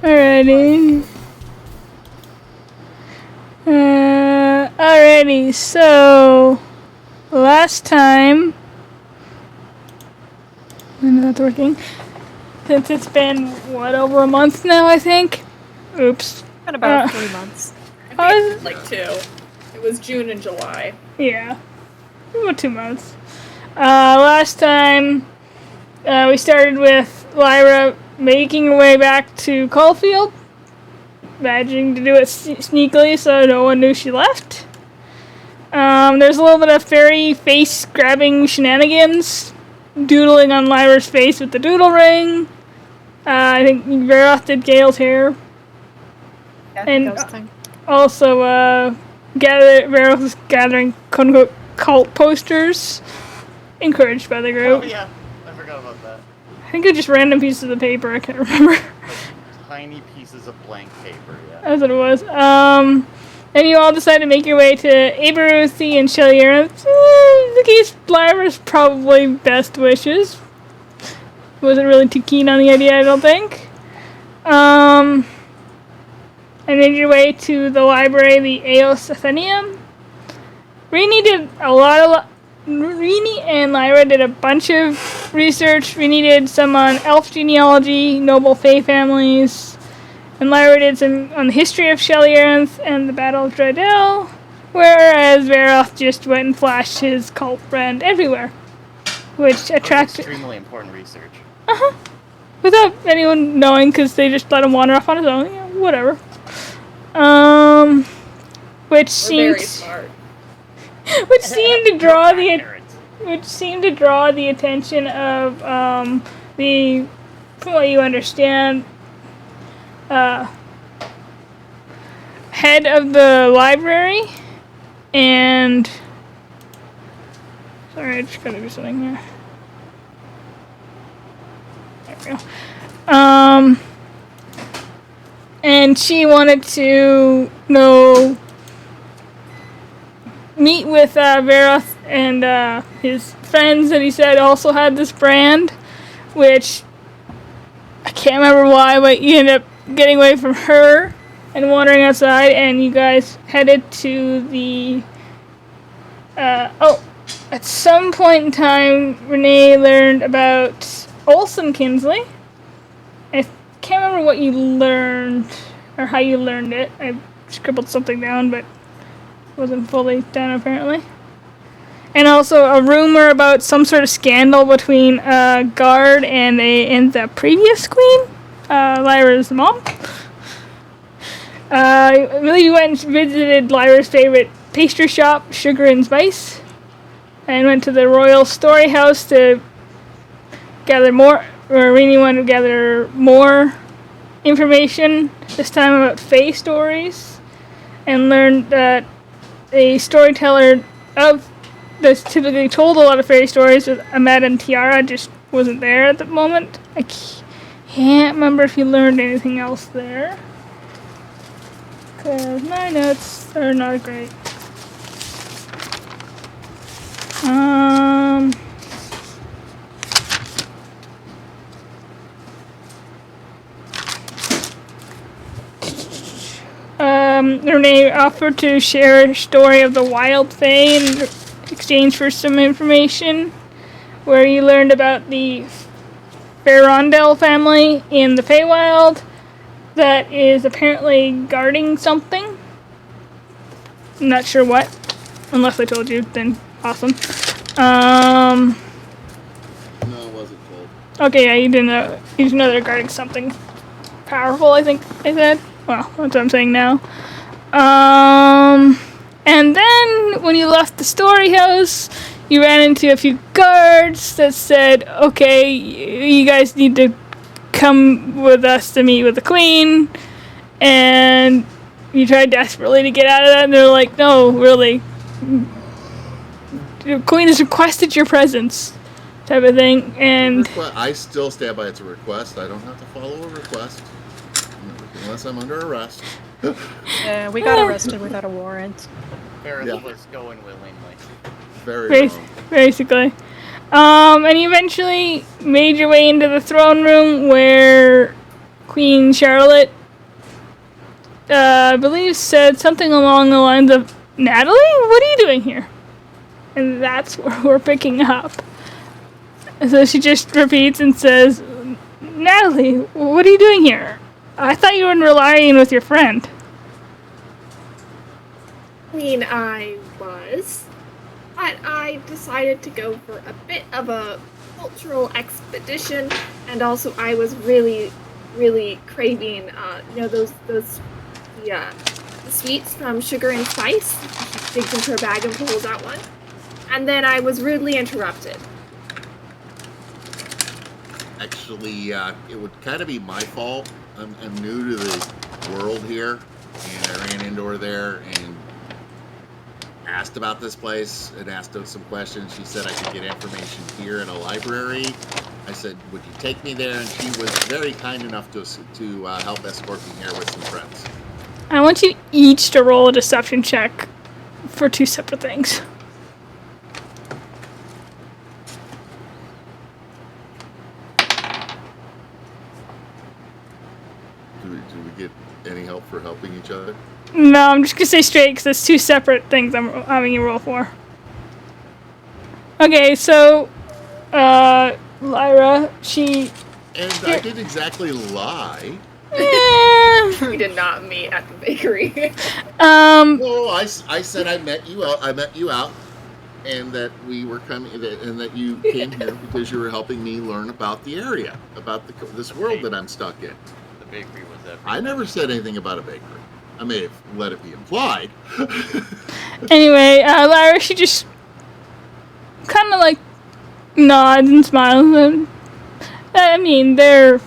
Alrighty. Alrighty, so last time, when that's working, since it's been, over a month now, I think? Oops. Been about 3 months. Like 2. It was June and July. Yeah. About 2 months. Last time, we started with Lyra making her way back to Caulfield, managing to do it sneakily so no one knew she left. There's a little bit of fairy face-grabbing shenanigans, doodling on Lyra's face with the doodle ring. I think Veroth did Gale's hair. Yeah, And ghosting. also, Veroth was gathering quote-unquote cult posters, encouraged by the group. Oh yeah, I forgot about that. I think it was just random pieces of paper, I can't remember. Tiny pieces of blank paper, yeah. That's what it was. And you all decided to make your way to Aberuthi and Shelly Aarons. The case Lyra's probably best wishes. Wasn't really too keen on the idea, I don't think. And made your way to the library, the Eos Athenaeum. Rini and Lyra did a bunch of research. Rini did some on elf genealogy, noble fae families, and Lyra did some on the history of Shellyaranth and the Battle of Dreidel, whereas Veroth just went and flashed his cult friend everywhere, which attracted... Extremely important research. Without anyone knowing, because they just let him wander off on his own. Yeah, whatever. Which We're seemed... very smart. Which seemed to draw the attention of from what you understand, head of the library, and sorry, I just gotta do something here. There we go. And she wanted to meet with Veroth and his friends that he said also had this brand, which I can't remember why, but you ended up getting away from her and wandering outside, and you guys headed to the... at some point in time, Renee learned about Olson Kinsley. I can't remember what you learned, or how you learned it. I scribbled something down, but wasn't fully done apparently. And also a rumor about some sort of scandal between Guard and the previous queen, Lyra's mom. I believe you went and visited Lyra's favorite pastry shop, Sugar and Spice, and went to the Royal Story House to gather more, or Rini wanted to gather more information, this time about fae stories, and learned that a storyteller that's typically told a lot of fairy stories with Ahmed and Tiara just wasn't there at the moment. I can't remember if you learned anything else there, because my notes are not great. Renee offered to share a story of the Wild Fae in exchange for some information, where you learned about the Ferondel family in the Feywild that is apparently guarding something. I'm not sure what, unless I told you, then awesome. No, it wasn't told. Okay, yeah, you didn't know. You just know they're guarding something powerful, I think I said. Well, that's what I'm saying now. And then when you left the story house, you ran into a few guards that said, okay, you guys need to come with us to meet with the queen. And you tried desperately to get out of that, and they're like, no, really. The queen has requested your presence, type of thing. And I still stand by it's a request. I don't have to follow a request unless I'm under arrest. Yeah, we got arrested without a warrant. Ferris was going willingly. Very wrong. Basically. And you eventually made your way into the throne room where Queen Charlotte, I believe, said something along the lines of, Natalie, what are you doing here? And that's where we're picking up. And so she just repeats and says, Natalie, what are you doing here? I thought you were relying with your friend. I mean, I was, but I decided to go for a bit of a cultural expedition, and also I was really, really craving, the sweets from Sugar and Spice. She digs into her bag and pulls out one, and then I was rudely interrupted. Actually, it would kind of be my fault. I'm new to the world here, and I ran into her there and asked about this place and asked her some questions. She said I could get information here at a library. I said, would you take me there? And she was very kind enough to help escort me here with some friends. I want you each to roll a deception check for 2 separate things. Do we get any help for helping each other? No, I'm just gonna say straight because it's 2 separate things I'm having you roll for. Okay, so, Lyra, she... And I didn't exactly lie. We did not meet at the bakery. No, I said I met you out, and that we were coming, and that you came here because you were helping me learn about the area, about this world that I'm stuck in. The bakery was everywhere. I never said anything about a bakery. I may have let it be implied. Anyway, Lyra, she just kind of like nods and smiles. And, I mean, they're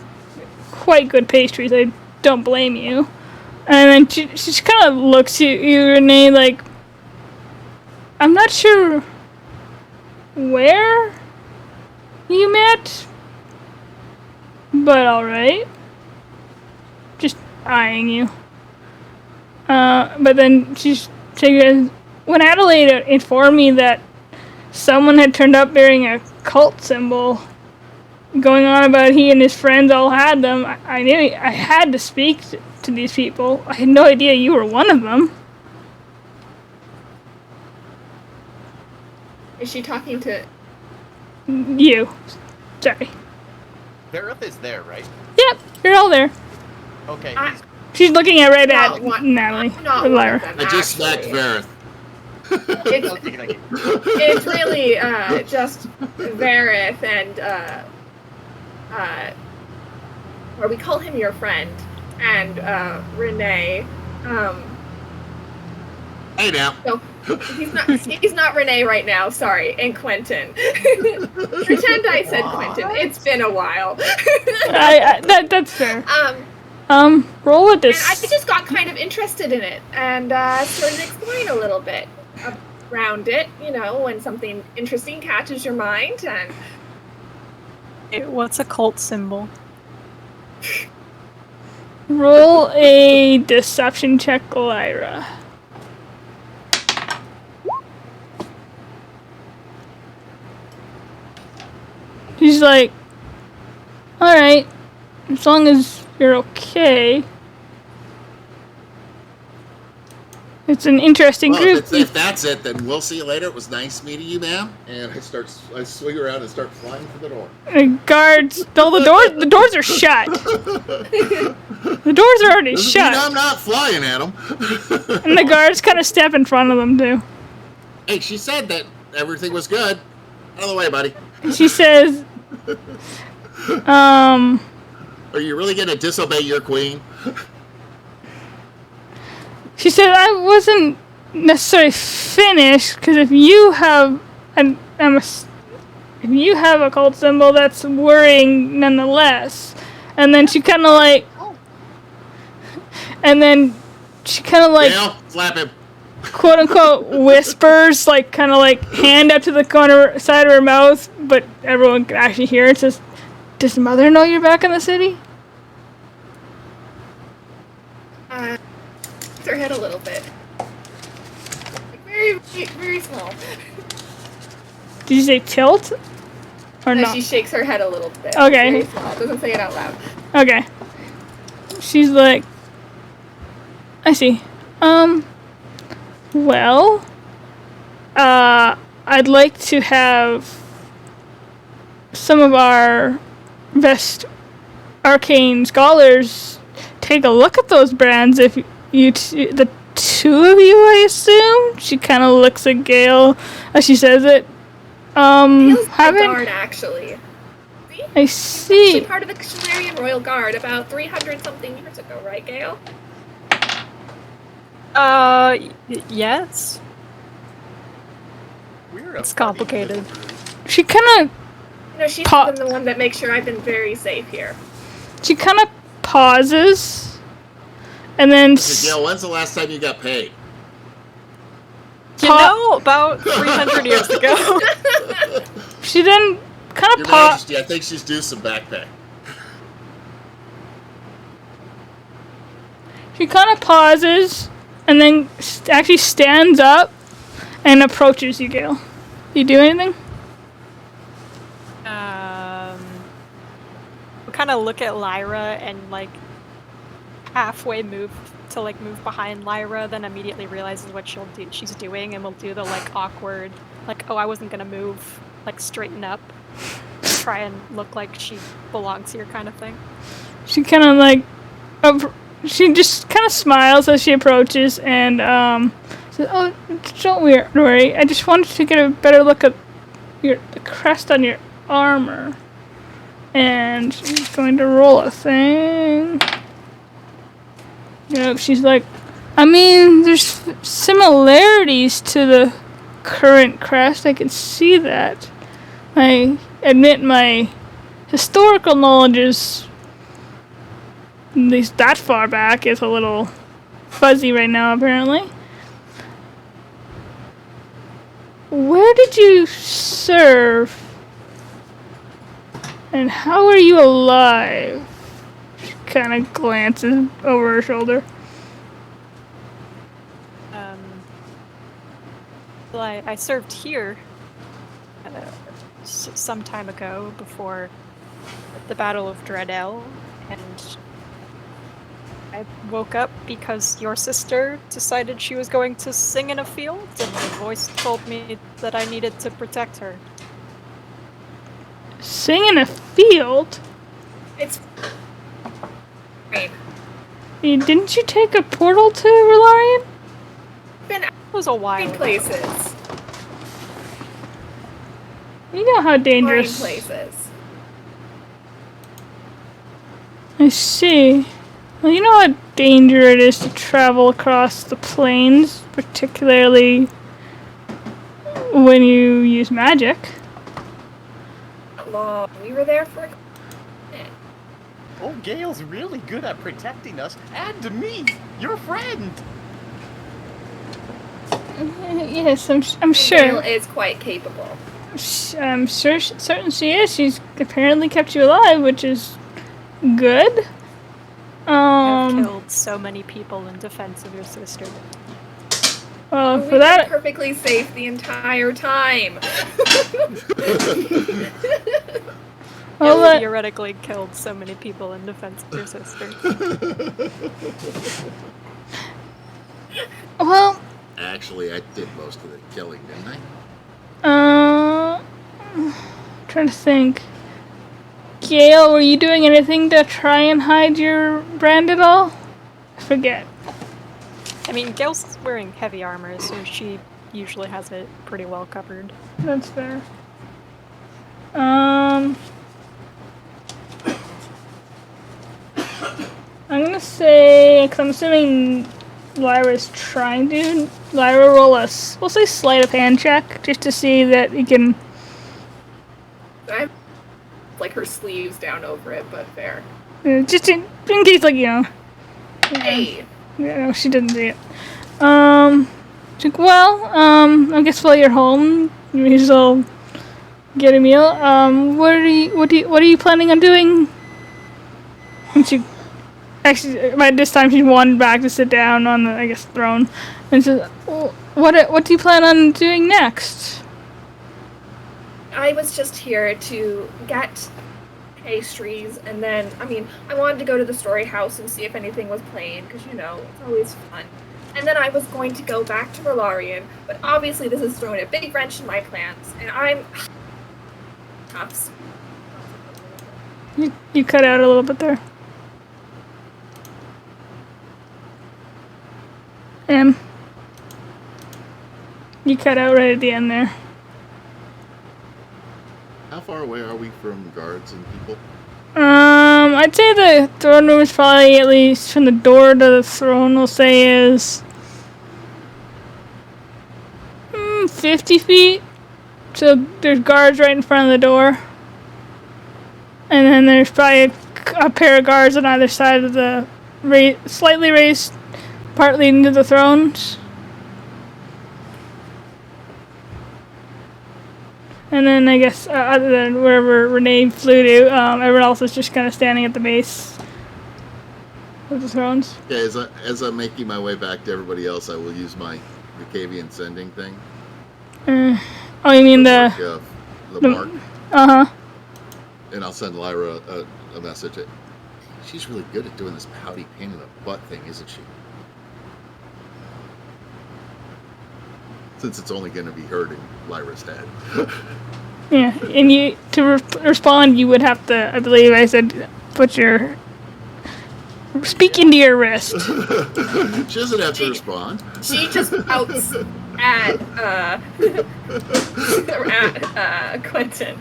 quite good pastries. I don't blame you. And then she just kind of looks at you, Renee, like, I'm not sure where you met, but all right. Just eyeing you. But then she goes, when Adelaide informed me that someone had turned up bearing a cult symbol, going on about he and his friends all had them, I knew I had to speak to these people. I had no idea you were one of them. Is she talking to... You. Sorry. Verith is there, right? Yep, you're all there. Okay. She's looking at Natalie. Not Or one Lyra. of them, I just smacked actually. Verith. Thank you. It's really just Verith and or we call him your friend, and Renee. Hey now. No, he's not Renee right now. Sorry, and Quentin. Pretend I said Quentin. It's been a while. That's fair. Roll a And I dis. just got kind of interested in it and started exploring a little bit around it. You know, when something interesting catches your mind, and What's a cult symbol? Roll a deception check, Lyra. She's like, alright, as long as you're okay. It's an interesting Well, group. if that's it, then we'll see you later. It was nice meeting you, ma'am. And I swing around and start flying for the door. Guards, the doors are shut. The doors are already Doesn't shut. mean I'm not flying at them. And the guards kind of step in front of them, too. Hey, she said that everything was good. Out of the way, buddy. She says, Are you really going to disobey your queen? she said, I wasn't necessarily finished, because if you have if you have a cult symbol, that's worrying nonetheless. And then she kind of like, Dale, slap him. quote unquote whispers, like kind of like hand up to the corner side of her mouth, but everyone can actually hear it. Says, does Mother know you're back in the city? her head a little bit, like very, very small. Did you say tilt? Or And not? she shakes her head a little bit. Okay. Very small. Doesn't say it out loud. Okay. she's like, I see. Well, I'd like to have some of our best arcane scholars take a look at those brands. If the two of you, I assume. She kind of looks at Gale as she says it. Gale's the guard, actually. I see. She's part of the Shalarian Royal Guard about 300-something years ago, right, Gale? Yes. It's complicated. She kind of She's been the one that makes sure I've been very safe here. She kind of pauses, and then. Gale, when's the last time you got paid? About 300 years ago. She then kind of Your Majesty, I think she's due some back pay. She kind of pauses, and then actually stands up and approaches you, Gale. You do anything? We kind of look at Lyra and halfway move behind Lyra, then immediately realizes what she's doing, and will do the awkward, oh, I wasn't gonna move, straighten up, try and look like she belongs here kind of thing. She kind of she just kind of smiles as she approaches and says, "Oh, don't worry. I just wanted to get a better look at the crest on your armor." And she's going to roll a thing. She's like, I mean, there's similarities to the current crest. I can see that. I admit my historical knowledge is, at least that far back, is a little fuzzy right now, apparently. Where did you serve? And how are you alive? She kind of glances over her shoulder. Well, I served here some time ago before the Battle of Dreadel, and I woke up because your sister decided she was going to sing in a field, and my voice told me that I needed to protect her. Sing in a field? It's fine. Didn't you take a portal to Relarian? It was a while ago. Places. You know how dangerous. Places. I see. Well, you know how dangerous it is to travel across the plains, particularly when you use magic. Long. We were there for a minute. Oh, Gale's really good at protecting us and me, your friend. Yes, I'm sure. Gale is quite capable. I'm certain she is. She's apparently kept you alive, which is good. I've killed so many people in defense of your sister. Well, We've for that, been perfectly safe the entire time. You theoretically killed so many people in defense of your sister. Well, actually, I did most of the killing, didn't I? Trying to think. Gale, were you doing anything to try and hide your brand at all? I forget. I mean, Gale's wearing heavy armor, so she usually has it pretty well covered. That's fair. I'm gonna say, because I'm assuming Lyra's trying to. Lyra, roll a, we'll say, sleight of hand check, just to see that you can. I have her sleeves down over it, but fair. Just in case, Hey! Yeah, no, she didn't see it. She's like, well, I guess while you're home, you may as well get a meal. What are you planning on doing? And she, actually, by this time she's wandered back to sit down on the, throne, and says, what do you plan on doing next? I was just here to get pastries, and then, I mean, I wanted to go to the story house and see if anything was playing, because, you know, it's always fun. And then I was going to go back to Rolarian, but obviously this has thrown a big wrench in my plans, and I'm... Tops. You cut out a little bit there. You cut out right at the end there. How far away are we from guards and people? I'd say the throne room is probably at least from the door to the throne, we'll say is 50 feet. So there's guards right in front of the door. And then there's probably a pair of guards on either side of the slightly raised part leading to the thrones. And then I guess other than wherever Renee flew to, everyone else is just kind of standing at the base of the thrones. Okay, as I'm making my way back to everybody else, I will use my Vacavian sending thing. Oh, you mean the mark? Uh-huh. And I'll send Lyra a message. She's really good at doing this pouty pain in the butt thing, isn't she? Since it's only going to be hurting Lyra's head. Yeah, and you to respond, you would have to, I believe I said, speak into your wrist. She doesn't have to respond. She just pouts at Quentin.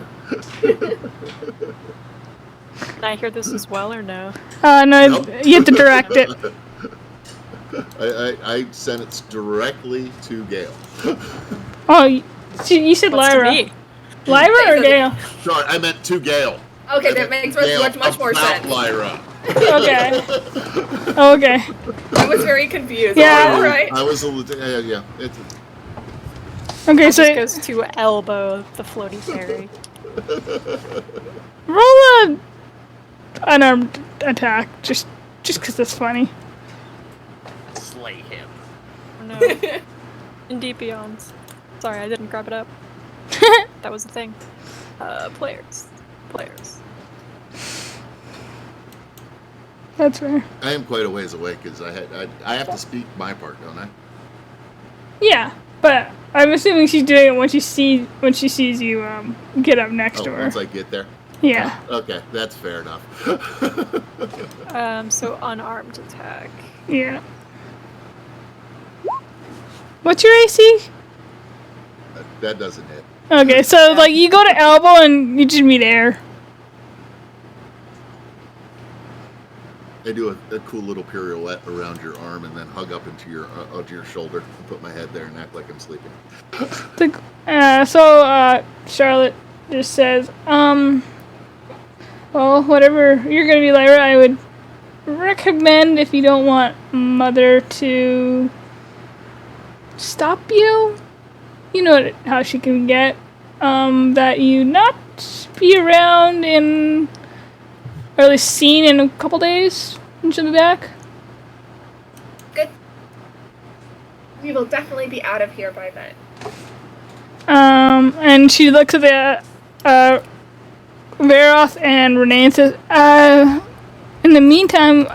Can I hear this as well or no? No, Nope. You have to direct it. I sent it directly to Gale. Oh, you said What's Lyra. to me? Lyra or Gale? Sorry, I meant to Gale. Okay, that makes much more sense. Lyra. Okay. Okay. I was very confused. Yeah. All right. I was a little, yeah. Okay, It so just goes to elbow the floaty fairy. roll a unarmed attack, just because it's funny. Slay him. Oh no. D&D Beyonds. Sorry, I didn't grab it up. That was the thing. Players. That's fair. I am quite a ways away because I have to speak my part, don't I? Yeah, but I'm assuming she's doing it when she sees you get up next to her. Once I get there. Yeah. Okay, that's fair enough. So unarmed attack. Yeah. What's your AC? That doesn't hit. Okay, so like you go to elbow and you just meet air. I do a cool little pirouette around your arm and then hug up into your shoulder and put my head there and act like I'm sleeping. So Charlotte just says, well, whatever you're gonna be, Lyra, I would recommend, if you don't want Mother to stop you, you know how she can get, that you not be around or at least seen in a couple days, and she'll be back. Good. We will definitely be out of here by then. And she looks at the Veroth and Renee and says, in the meantime,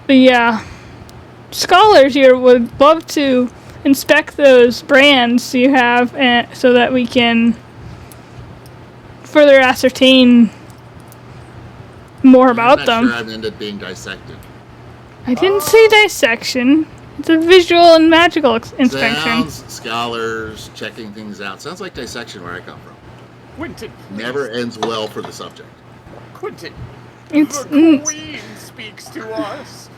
the scholars here would love to inspect those brands you have, so that we can further ascertain more about them. I'm not sure I've ended being dissected. I didn't say dissection. It's a visual and magical inspection. Sounds, scholars, checking things out. Sounds like dissection where I come from. Quentin, Never ends well for the subject. Quentin, It's the Queen speaks to us.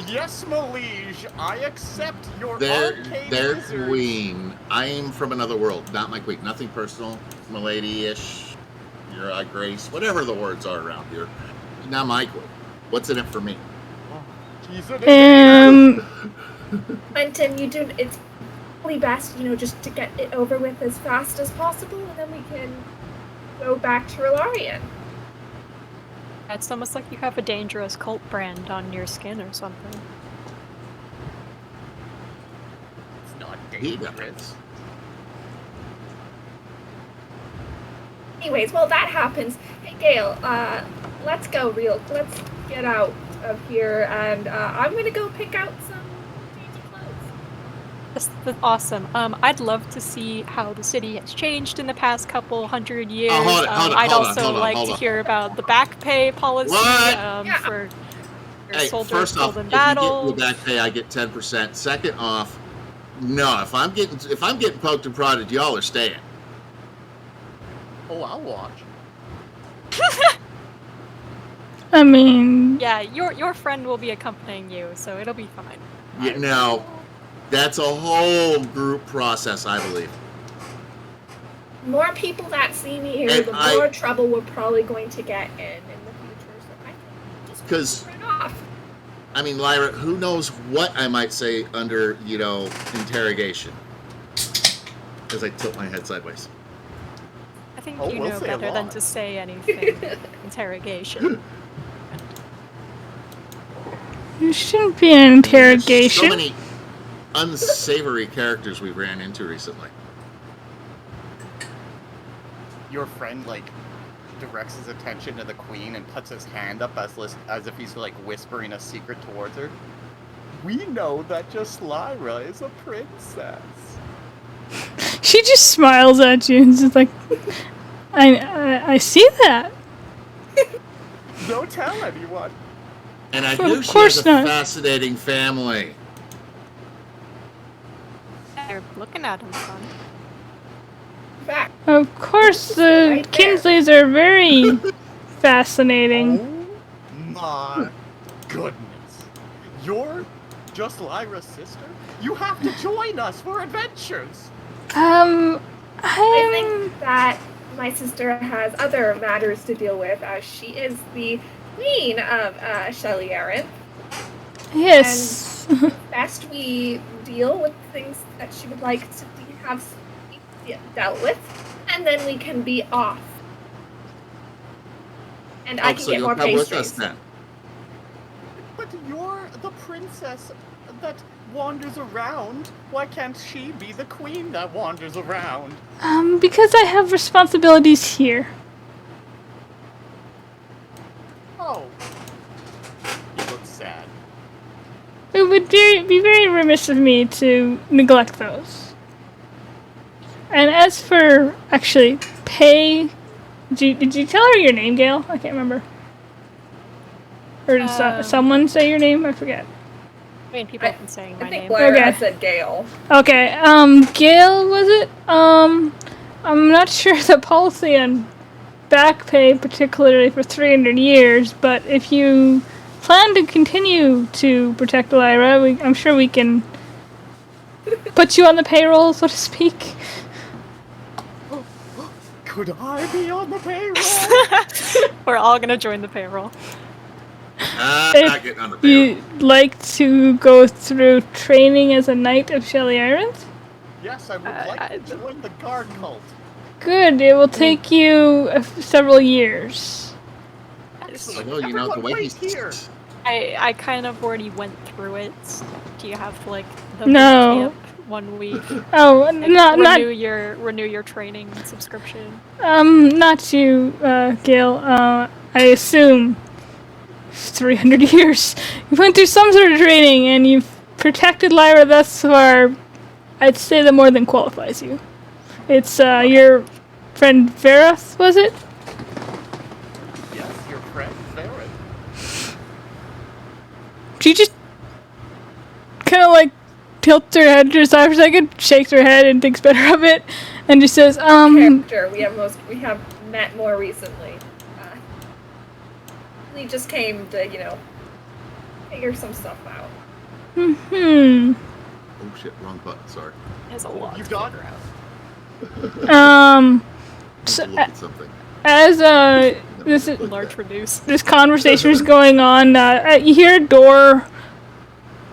Yes, my liege, I accept your arcane Their wizard. queen. I am from another world, not my queen. Nothing personal, milady-ish, your grace, whatever the words are around here. Not my queen. What's in it for me? He's an Quentin, it's probably best, just to get it over with as fast as possible, and then we can go back to Rolarian. It's almost like you have a dangerous cult brand on your skin or something. It's not He dangerous. Anyways, while that happens, hey Gail, let's go let's get out of here, and I'm gonna go pick out some fancy clothes. That's awesome. I'd love to see how the city has changed in the past couple hundred years. Hold on, I'd hold on, also hold on, like hold to on. hear about the back pay policy What? for Hey, soldiers first off, killed in if battle. you get the back pay, I get 10%. Second off, no, if I'm getting poked and prodded, y'all are staying. Oh, I'll watch. I mean, Yeah, your friend will be accompanying you, so it'll be fine. You know, that's a whole group process, I believe. More people that see me here, And the more trouble we're probably going to get in the future. So I think just 'Cause- turn off. I mean, Lyra, who knows what I might say under, interrogation. As I tilt my head sideways. I think Oh, you we'll know say a better than lot. to say anything. Interrogation. you shouldn't be an interrogation. There's so many unsavory characters we ran into recently. Your friend, directs his attention to the queen and puts his hand up as if he's, whispering a secret towards her. We know that just Lyra is a princess. She just smiles at you and is like, I see that. Don't tell anyone. And I Of hear she course has a not. fascinating family. They're looking at him, son. In fact, Of course, the Right there. Kinsleys are very fascinating. Oh my goodness. You're just Lyra's sister? You have to join us for adventures. I I'm think that my sister has other matters to deal with, as she is the queen of Shelley Aaron. yes. Best we deal with things that she would like to have dealt with, and then we can be off. And I can So get you'll more come with us pastries. then. But you're the princess that wanders around. Why can't she be the queen that wanders around? Because I have responsibilities here. Oh. You look sad. It would be very remiss of me to neglect those. And as for, actually, pay... Did you tell her your name, Gail? I can't remember. Or did someone say your name? I forget. I mean, people have been saying my I think name. Lyra Okay. said Gail. Okay, Gail, was it? I'm not sure the policy on back pay, particularly for 300 years, but if you plan to continue to protect Lyra, I'm sure we can put you on the payroll, so to speak. Could I be on the payroll? We're all gonna join the payroll. I'm not getting on the payroll. You'd like to go through training as a knight of Shelley Irons? Yes, I would like to join the guard cult. Good, it will take you several years. I know, the Everyone way wait he's... here. I kind of already went through it. Do you have the No. boot camp 1 week? Oh, Like, not renew your training subscription. not you, Gail. I assume 300 years. You went through some sort of training and you've protected Lyra thus far. I'd say that more than qualifies you. It's your friend Vareth, was it? Yes, your friend Farron. She just kind of tilts her head to the side for a second, shakes her head and thinks better of it, and just says, Character we have met more recently. We just came to, figure some stuff out. Oh shit, wrong button, sorry. There's a lot You to got figure out. So, Look at something. as this Large reduce. this conversation is going on, you hear a door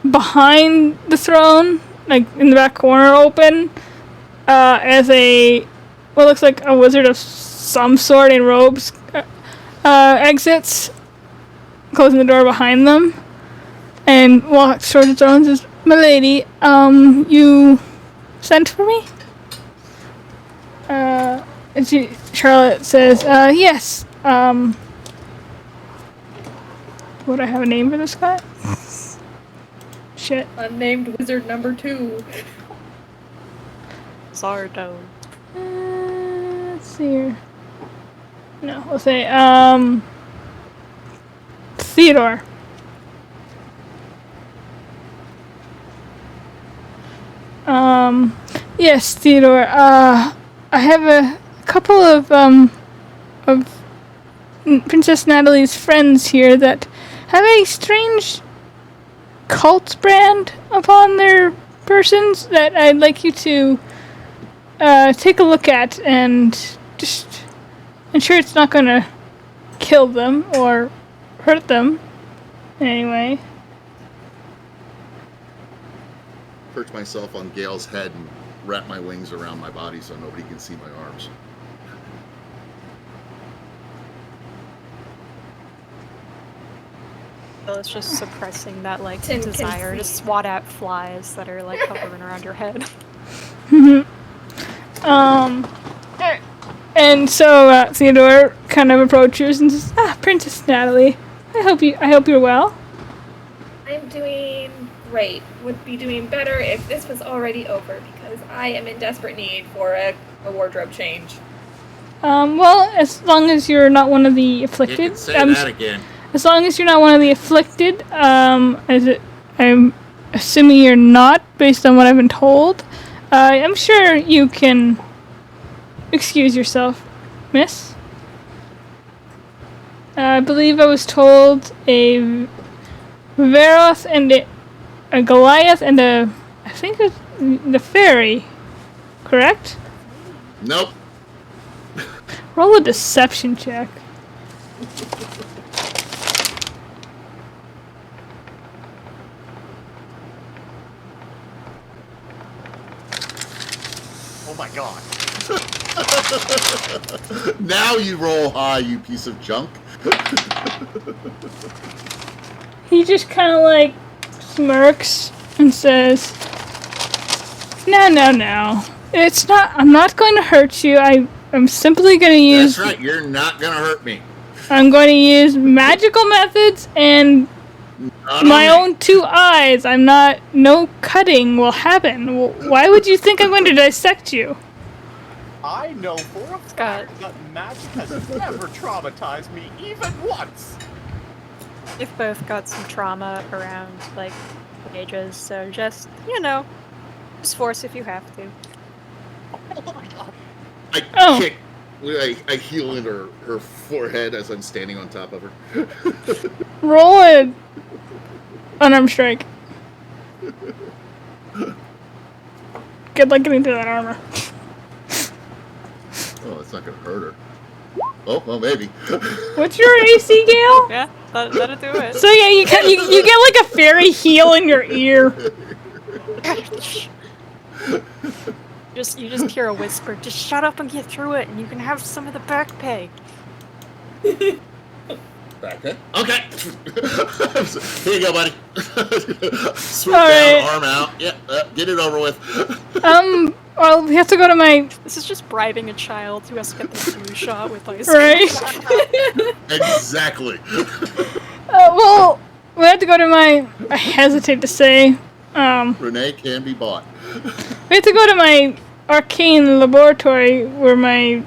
behind the throne, in the back corner, open, as what looks like a wizard of some sort in robes exits, closing the door behind them, and walks towards the throne and says, "Milady, you sent for me?" Charlotte says, yes. Would I have a name for this guy? Shit. Unnamed wizard number 2. Zardo. Let's see here. No, we'll say, Theodore. Yes, Theodore. I have a couple of Princess Natalie's friends here that have a strange cult brand upon their persons that I'd like you to take a look at and just ensure it's not gonna kill them or hurt them in any way. Perch myself on Gale's head and wrap my wings around my body so nobody can see my arms. So it's just suppressing that like Tim can desire to see. swat at flies that are like hovering around your head. And so Theodore kind of approaches and says, Princess Natalie, I hope you're well. I'm doing great. Would be doing better if this was already over because I am in desperate need for a wardrobe change. Well, as long as you're not one of the afflicted. You can say that again. As long as you're not one of the afflicted, I'm assuming you're not, based on what I've been told. I'm sure you can excuse yourself, miss. I believe I was told a Veroth and a Goliath and I think it's the fairy, correct? Nope. Roll a deception check. Oh my god. Now you roll high, you piece of junk. He just kind of like smirks and says, No. It's not, I'm not going to hurt you. I'm simply going to use... That's right, you're not gonna hurt me. I'm going to use magical methods and Not my on me. own 2 eyes. No cutting will happen. Why would you think I'm going to dissect you? I know for a fact that magic has never traumatized me even once. You've both got some trauma around like ages, so just use force if you have to. Oh my god. I kick. I heel into her forehead as I'm standing on top of her. Roll an unarmed strike. Good luck getting through that armor. Oh, it's not gonna hurt her. Oh, well, maybe. What's your AC, Gale? Yeah, that'll do it. So yeah, you get like a fairy heel in your ear. You just hear a whisper. Just shut up and get through it, and you can have some of the back pay. Back then? Okay. Here you go, buddy. Swoop All down, right. arm out. Yeah, get it over with. Well, we have to go to my This is just bribing a child who has to get the flu shot with ice right. Exactly. Well, we have to go to my. I hesitate to say. Renee can be bought. We have to go to my arcane laboratory where my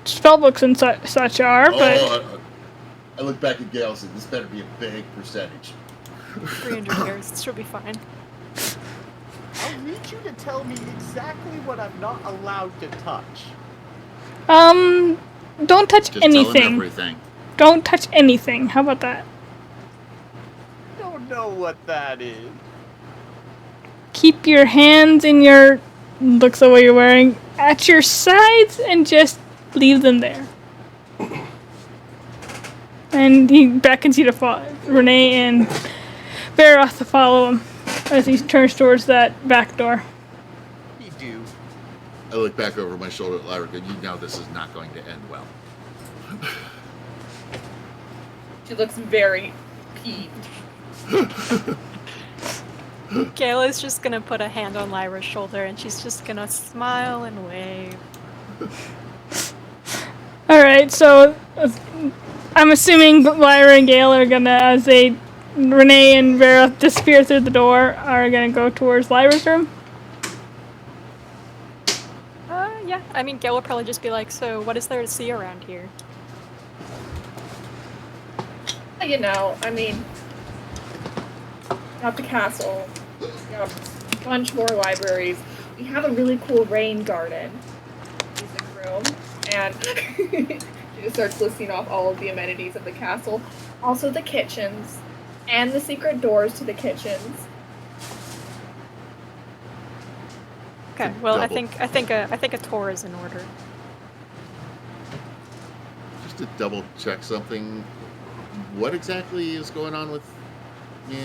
spellbooks and such are. But I look back at Gail and said, this better be a big percentage. 300 years. This should be fine. I'll need you to tell me exactly what I'm not allowed to touch. don't touch Just tell him anything. everything. Don't touch anything. How about that? Don't know what that is. Keep your hands in your, looks at what you're wearing, at your sides and just leave them there. And he beckons you to follow Renee and Veroth to follow him as he turns towards that back door. You do. I look back over my shoulder at Lyra and you know this is not going to end well. She looks very peeved. Kayla's just gonna put a hand on Lyra's shoulder and she's just gonna smile and wave. Alright, so I'm assuming Lyra and Gale are gonna, as Renee and Vera disappear through the door, are gonna go towards Lyra's room. Yeah. I mean, Gale will probably just be like, so what is there to see around here? You know, I mean, got the castle, got a bunch more libraries. We have a really cool rain garden, music room, and she just starts listing off all of the amenities of the castle. Also the kitchens, and the secret doors to the kitchens. Okay. Well, I Double. think a tour is in order. Just to double check something, what exactly is going on with me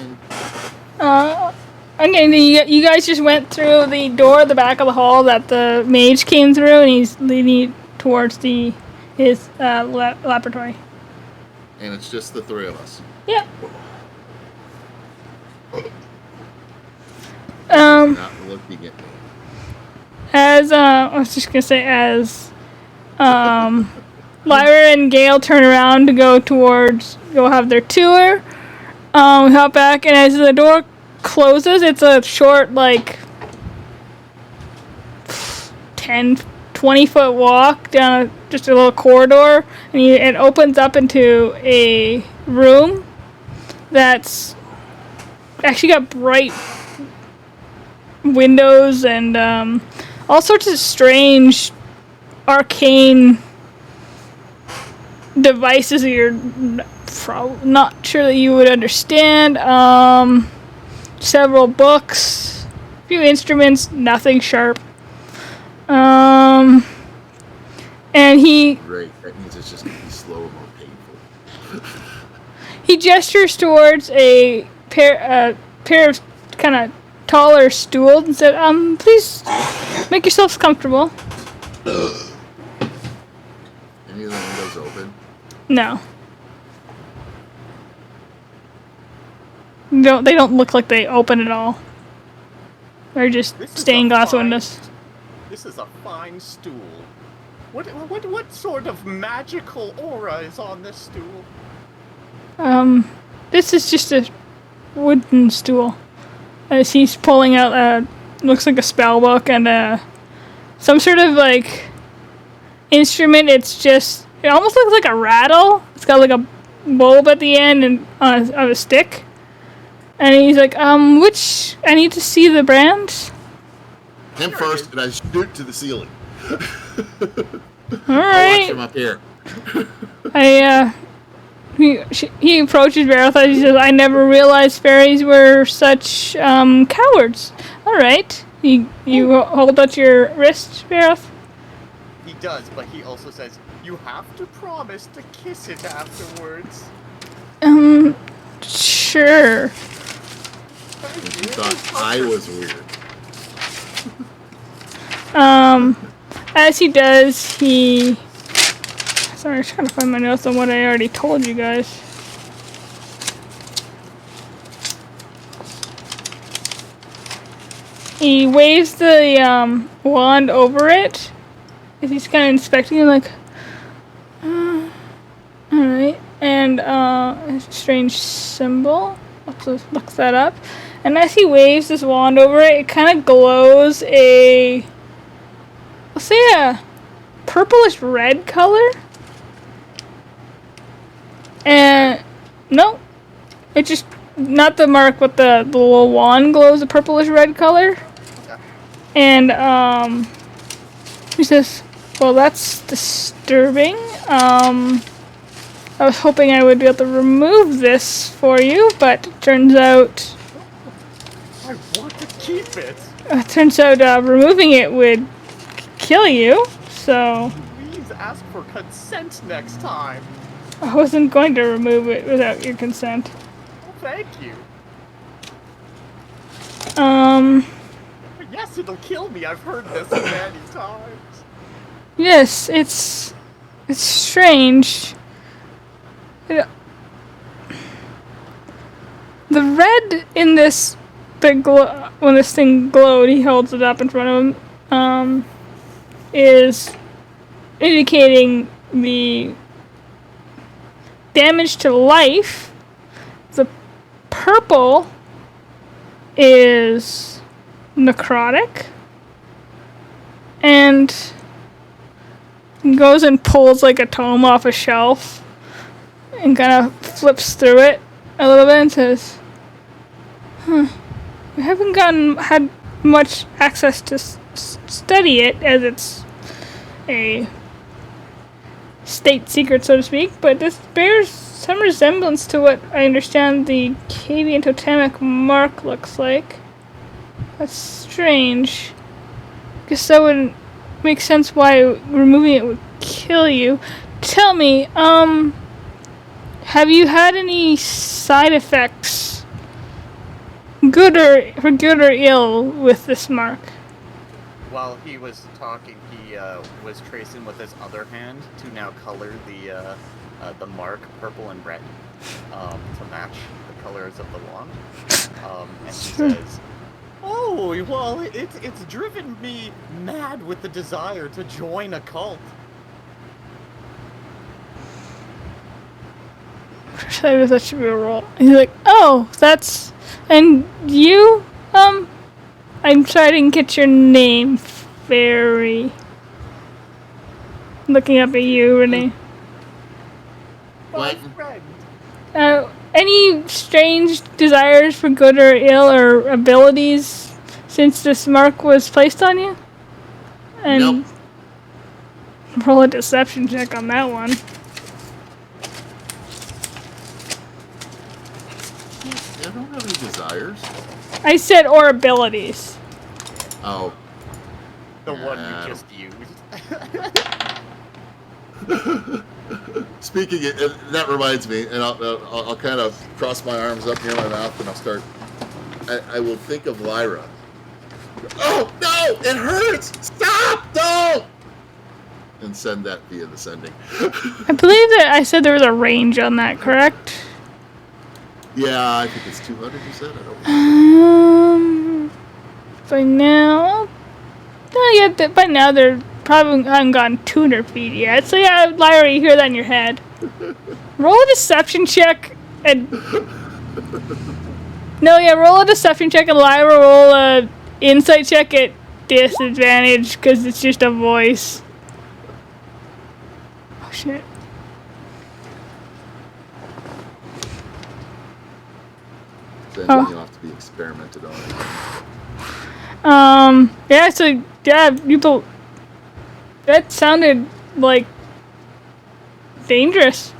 and Okay, you guys just went through the door at the back of the hall that the mage came through, and he's leading towards his laboratory. and it's just the three of us? Yep. Not looking at me. As I was just gonna say, as Lyra and Gale turn around to go have their tour, we hop back, and as the door closes, it's a short, like 10, 20-foot walk down just a little corridor, and it opens up into a room that's actually got bright windows and all sorts of strange arcane devices that you're not sure that you would understand. Several books, a few instruments, nothing sharp. And he Great. That means it's just going to be slow and more painful. he gestures towards a pair of kind of taller stools and said, please make yourselves comfortable. Any of the windows open? No. They don't look like they open at all. They're just This is stained a glass fine- windows. This is a fine stool. What sort of magical aura is on this stool? This is just a wooden stool. As he's pulling out looks like a spell book and some sort of like instrument. It almost looks like a rattle. It's got like a bulb at the end and of a stick. And he's like, which I need to see the brand. Him first, and I shoot to the ceiling. All I'll watch right. from up here. He approaches Varithai. He says, "I never realized fairies were such cowards." All right. You hold out your wrist, Varith. He does, but he also says, you have to promise to kiss it afterwards. Sure. You thought I was weird. As he does, sorry, I'm trying to find my notes on what I already told you guys. He waves the wand over it, as he's kind of inspecting it, like, alright, and a strange symbol. Let's look that up. And as he waves this wand over it, it kind of glows let's say a purplish red color. And no, it just not the mark, but the little wand glows a purplish red color. Okay. And he says, "Well, that's disturbing. I was hoping I would be able to remove this for you, but it turns out I want to keep it. Removing it would kill you. So Please ask for consent next time. I wasn't going to remove it without your consent." Oh, thank you. Yes, it'll kill me. I've heard this many times. Yes, it's strange. The red in this when this thing glowed, he holds it up in front of him, is indicating the damage to life. The purple is necrotic. And goes and pulls like a tome off a shelf and kind of flips through it a little bit and says, we haven't had much access to study it, as it's a state secret, so to speak, but this bears some resemblance to what I understand the Cavian totemic mark looks like. That's strange. Guess that wouldn't make sense why removing it would kill you. Tell me, have you had any side effects, good or ill, with this mark? While he was talking, he was tracing with his other hand to now color the mark purple and red to match the colors of the wand. And he says, "Oh, well, it's driven me mad with the desire to join a cult." That should be a roll. He's like, "Oh, that's... And you? I'm sorry I didn't get your name, Fairy." Looking up at you, Renee. What? Any strange desires for good or ill or abilities since this mark was placed on you? And Nope. roll a deception check on that one. I don't have any desires. I said or abilities. Oh. The one Yeah. you just used. Speaking of, that reminds me, and I'll kind of cross my arms up near my mouth and I'll start. I will think of Lyra. Oh no! It hurts! Stop! Don't! And send that via the sending. I believe that I said there was a range on that, correct? Yeah, I think it's 200. You said I don't. By now, by now they're probably haven't gotten 200 feet yet. So yeah, Lyra, you hear that in your head. Roll a deception check and roll a deception check and Lyra roll a insight check at disadvantage because it's just a voice. Oh shit. Then you'll have to be experimented on. Yeah, so, yeah, that sounded, like, dangerous.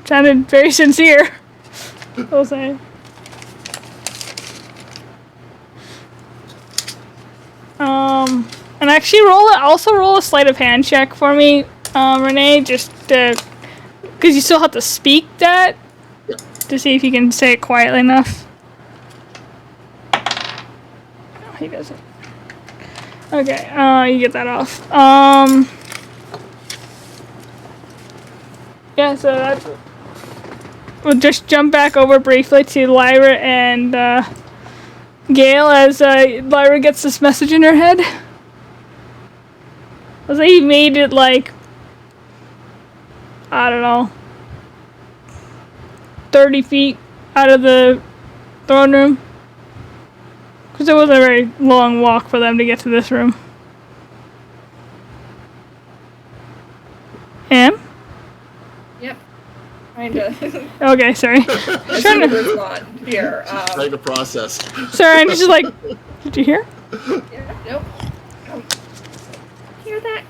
Sounded very sincere, I'll say. And actually roll a sleight of hand check for me, Renee, just because you still have to speak that, to see if you can say it quietly enough. No, he doesn't. Okay, you get that off. Yeah, so that's... We'll just jump back over briefly to Lyra and Gale as Lyra gets this message in her head. I was like, he made it like, I don't know, 30 feet out of the throne room. Because it wasn't a very long walk for them to get to this room. Em? Yep. Kinda. Okay, sorry. I Trying think to, it was on here. Trying to process. sorry, I'm just like, did you hear? Yeah, nope. Hear that?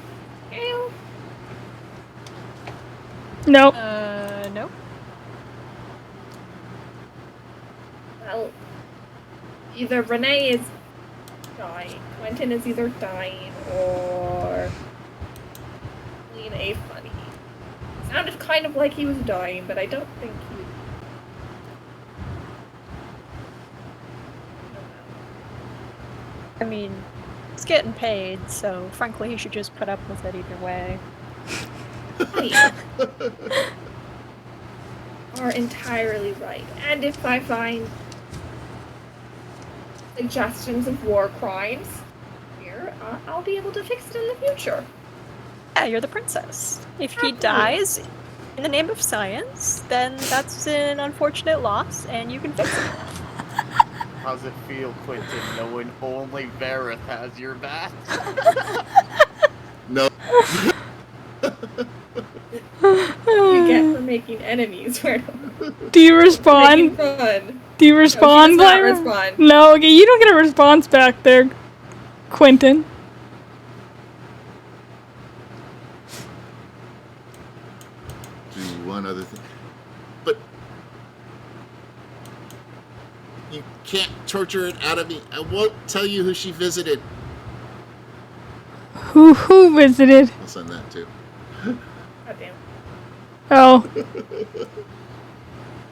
Ew. Nope. No. Well, either Renee is dying, Quentin is either dying, or being a funny. Sounded kind of like he was dying, but I don't think he. I mean, he's getting paid, so frankly, he should just put up with it either way. Are entirely right. And if I find suggestions of war crimes here, I'll be able to fix it in the future. Yeah, you're the princess. If he dies in the name of science, then that's an unfortunate loss, and you can fix it. How's it feel, Quentin, knowing only Vareth has your back? No. You get for making enemies. Where Do you making respond? fun. Do you No, respond, she does not Lyra? respond. No, okay, you don't get a response back there, Quentin. Do one other thing. But you can't torture it out of me. I won't tell you who she visited. Who visited? I'll send that too. Goddamn. Oh.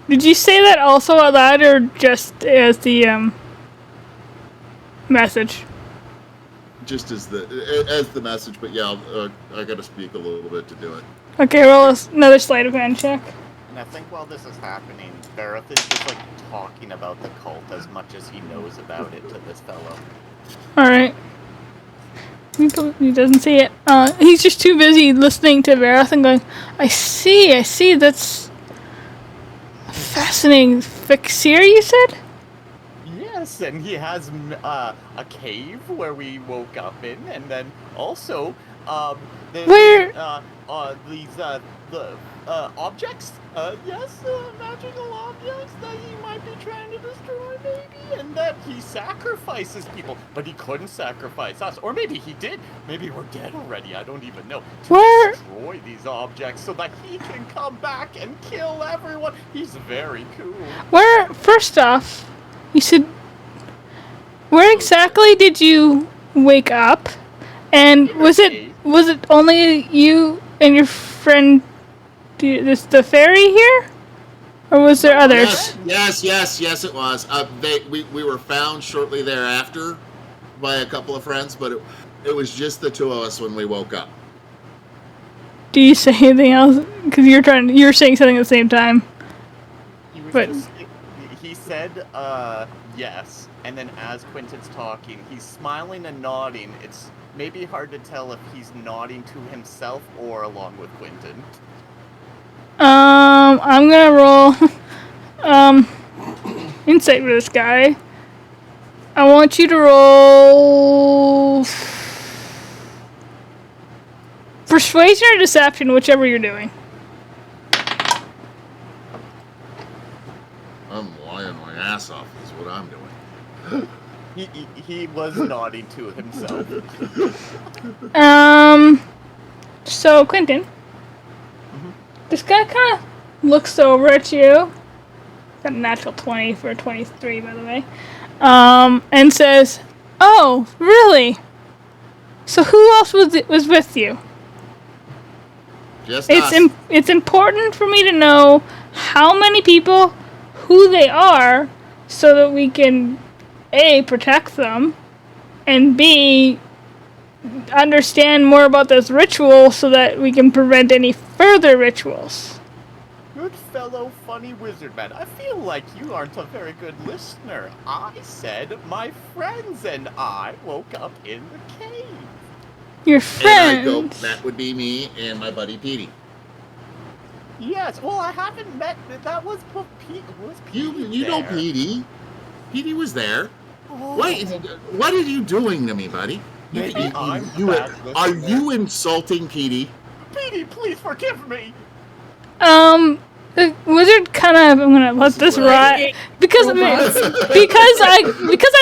Did you say that also out loud or just as the message? Just as the message, but yeah, I got to speak a little bit to do it. Okay, roll another sleight of hand check. And I think while this is happening, Vareth is just like talking about the cult as much as he knows about it to this fellow. Alright. He doesn't see it. He's just too busy listening to Vareth and going, I see, that's fascinating. Fixir, you said? Yes, and he has a cave where we woke up in, and then also Where? These the objects. Yes, magical objects that he might be trying to destroy, maybe, and that he sacrifices people, but he couldn't sacrifice us, or maybe he did. Maybe we're dead already. I don't even know. To Where? destroy these objects so that he can come back and kill everyone. He's very cool. Where? First off, you said, where exactly did you wake up? And was it only you and your friend, the fairy here? Or was there others? Yes, it was. We were found shortly thereafter by a couple of friends, but it was just the two of us when we woke up. Do you say anything else? Because you're saying something at the same time. He said, yes, and then as Quentin's talking, he's smiling and nodding. It's maybe hard to tell if he's nodding to himself or along with Quentin. I'm gonna roll, insight for this guy. I want you to roll persuasion or deception, whichever you're doing. I'm lying my ass off is what I'm doing. He was nodding to himself. So Quentin, this guy kind of looks over at you. Got a natural 20 for a 23, by the way. And says, "Oh, really? So who else was with you?" Just us. It's important for me to know how many people, who they are, so that we can A, protect them, and B, understand more about this ritual so that we can prevent any further rituals. Good fellow, funny wizard man. I feel like you aren't a very good listener. I said my friends and I woke up in the cave. Your And I go, friends. that would be me and my buddy Petey. Yes, well, I haven't met. That was Pete. You know Petey. Petey was there. Oh. What are you doing to me, buddy? Maybe I'm you bad are listener. you insulting Petey? Petey, please forgive me. The wizard kind of. I'm gonna let this ride because I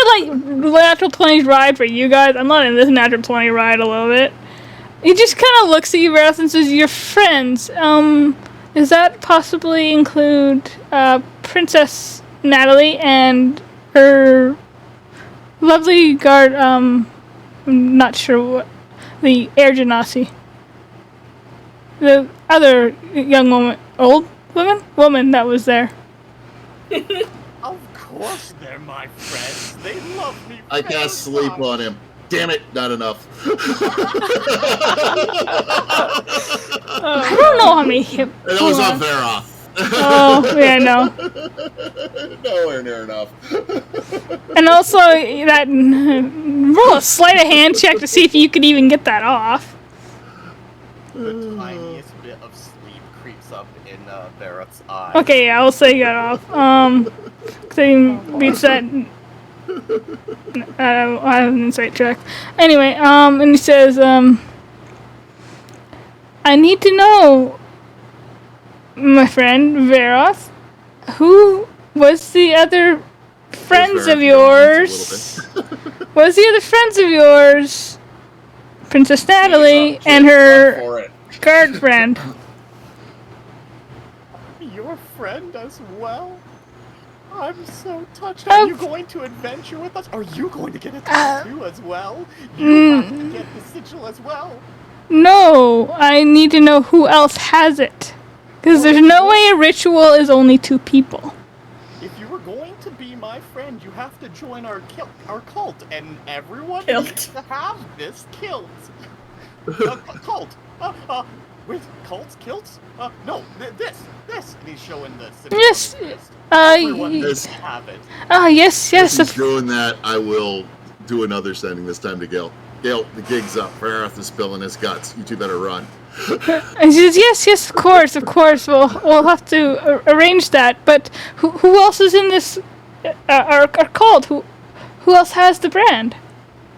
like natural 20s ride for you guys. I'm letting this natural 20 ride a little bit. He just kind of looks at you, Vareth, and says, "Your friends. Does that possibly include Princess Natalie and her lovely guard? I'm not sure what the Air Genasi. The other young woman that was there." Of course they're my friends. They love me. I cast sleep on him. Damn it, not enough. I don't know how many hit. That was on Veroth. Oh, yeah, no. Nowhere near enough. And also, that roll a sleight of hand check to see if you could even get that off. The tiniest bit of sleep creeps up in Barrett's eye. Okay, yeah, I'll say you got off. 'Cause I didn't beats that. I have an insight check. Anyway, and he says, I need to know, my friend Veroth, who was the other friends of yours? Was the other friends of yours Princess Natalie and her guard friend? Your friend as well? I'm so touched. Are you going to adventure with us? Are you going to get a tattoo as well? You have to get the sigil as well. No, I need to know who else has it. Because there's no way a ritual is only 2 people. If you were going to be my friend, you have to join our cult, and everyone needs to have this kilt. Cult. Wait, cults? Kilts? No, this. And he's showing this. Yes. Everyone needs to have it. Yes. If he's doing that, I will do another sending this time to Gil. Gil, the gig's up. Farath is spilling his guts. You two better run. And she says, yes, of course. We'll have to arrange that. But who else is in this, our cult? Who else has the brand?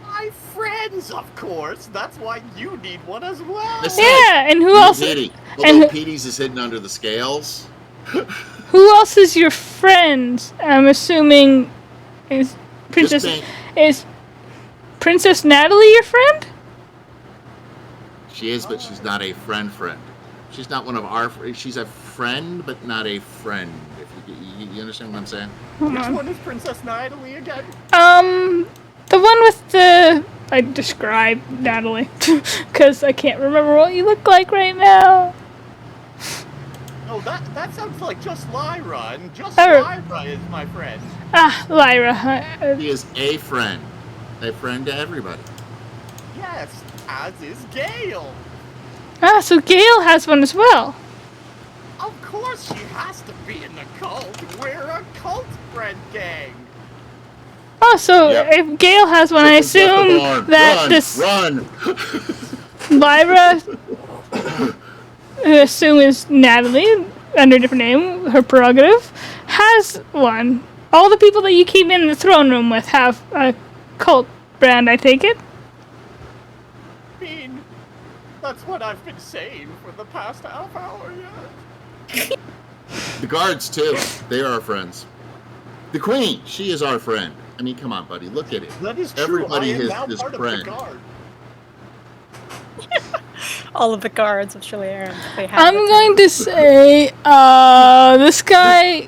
My friends, of course. That's why you need one as well. Yeah, and who else? Petey. Although Petey's is hidden under the scales. Who else is your friend? I'm assuming is Princess Natalie your friend? She is, but she's not a friend. She's not one of our. She's a friend, but not a friend. If you understand what I'm saying? Which one is Princess Natalie again? The one with the. I described Natalie because I can't remember what you look like right now. Oh, that sounds like just Lyra, and just Lyra is my friend. Lyra. She is a friend to everybody. Yes, as is Gale. So Gale has one as well. Of course she has to be in the cult. We're a cult friend gang. Oh, so if Gale has one, I assume that Run! Lyra, I assume is Natalie, under a different name, her prerogative, has one. All the people that you came in the throne room with have a cult brand, I take it? I mean, that's what I've been saying for the past half hour, yeah. The guards, too. They are our friends. The Queen, she is our friend. I mean, come on, buddy. Look at it. That is true. Everybody I am has now this part friend. Of the guard. All of the guards of Chiliaran. I'm going to say, this guy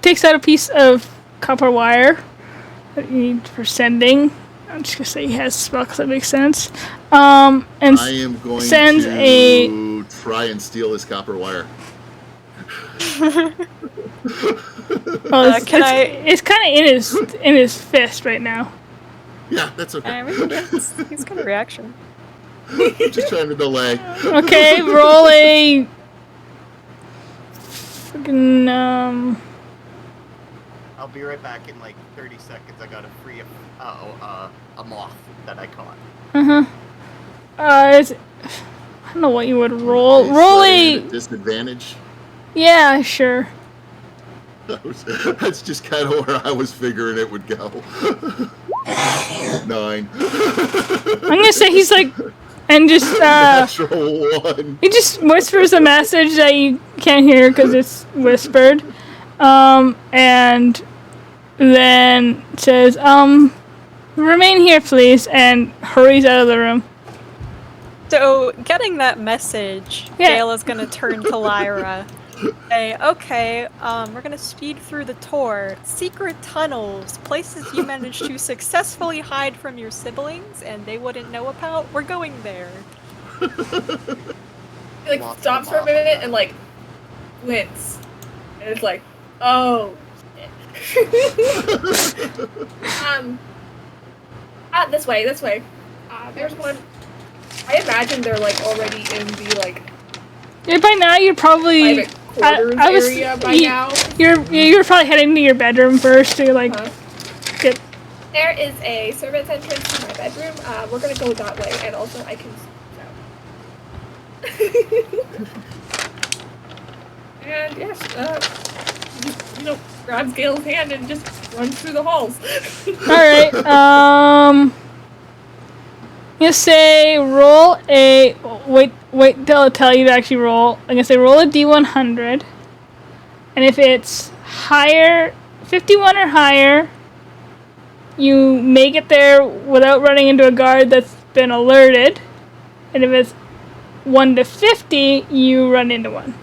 takes out a piece of copper wire that you need for sending. I'm just gonna say he has a spell because that makes sense. And I am going sends to try and steal his copper wire. It's kind of in his fist right now. Yeah, that's okay. He's got a reaction. I'm just trying to delay. Okay, roll a freaking I'll be right back in like 30 seconds. I gotta free a moth that I caught. I don't know what you would roll. Roll a disadvantage. Yeah, sure. That's just kind of where I was figuring it would go. 9. I'm gonna say he's like, and just natural 1. He just whispers a message that you can't hear because it's whispered, and then says, "Remain here, please," and hurries out of the room. So, getting that message, Gale is gonna turn to Lyra. Say, okay, we're gonna speed through the tour. Secret tunnels, places you managed to successfully hide from your siblings and they wouldn't know about. We're going there. He stops for a minute and wince. And it's like, oh shit. This way. There's one. I imagine they're already in the Yeah, by now you're probably quarters area by now. You're probably heading to your bedroom first to get. There is a servant's entrance to my bedroom. We're gonna go that way, and also I can. And yes, grabs Gale's hand and just runs through the halls. Alright, you say roll a, wait till I tell you to actually roll. I'm gonna say roll a D100, and if it's higher, 51 or higher, you make it there without running into a guard that's been alerted, and if it's 1 to 50, you run into one.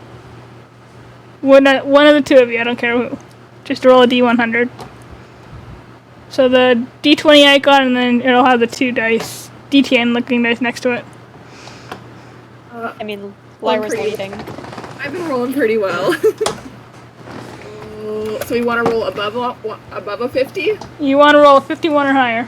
One of the two of you, I don't care who. Just roll a D100. So the D20 icon, and then it'll have the 2 dice, D10 looking dice next to it. I mean, Lyra's leading. I've been rolling pretty well. So we want to roll above a 50? You want to roll a 51 or higher.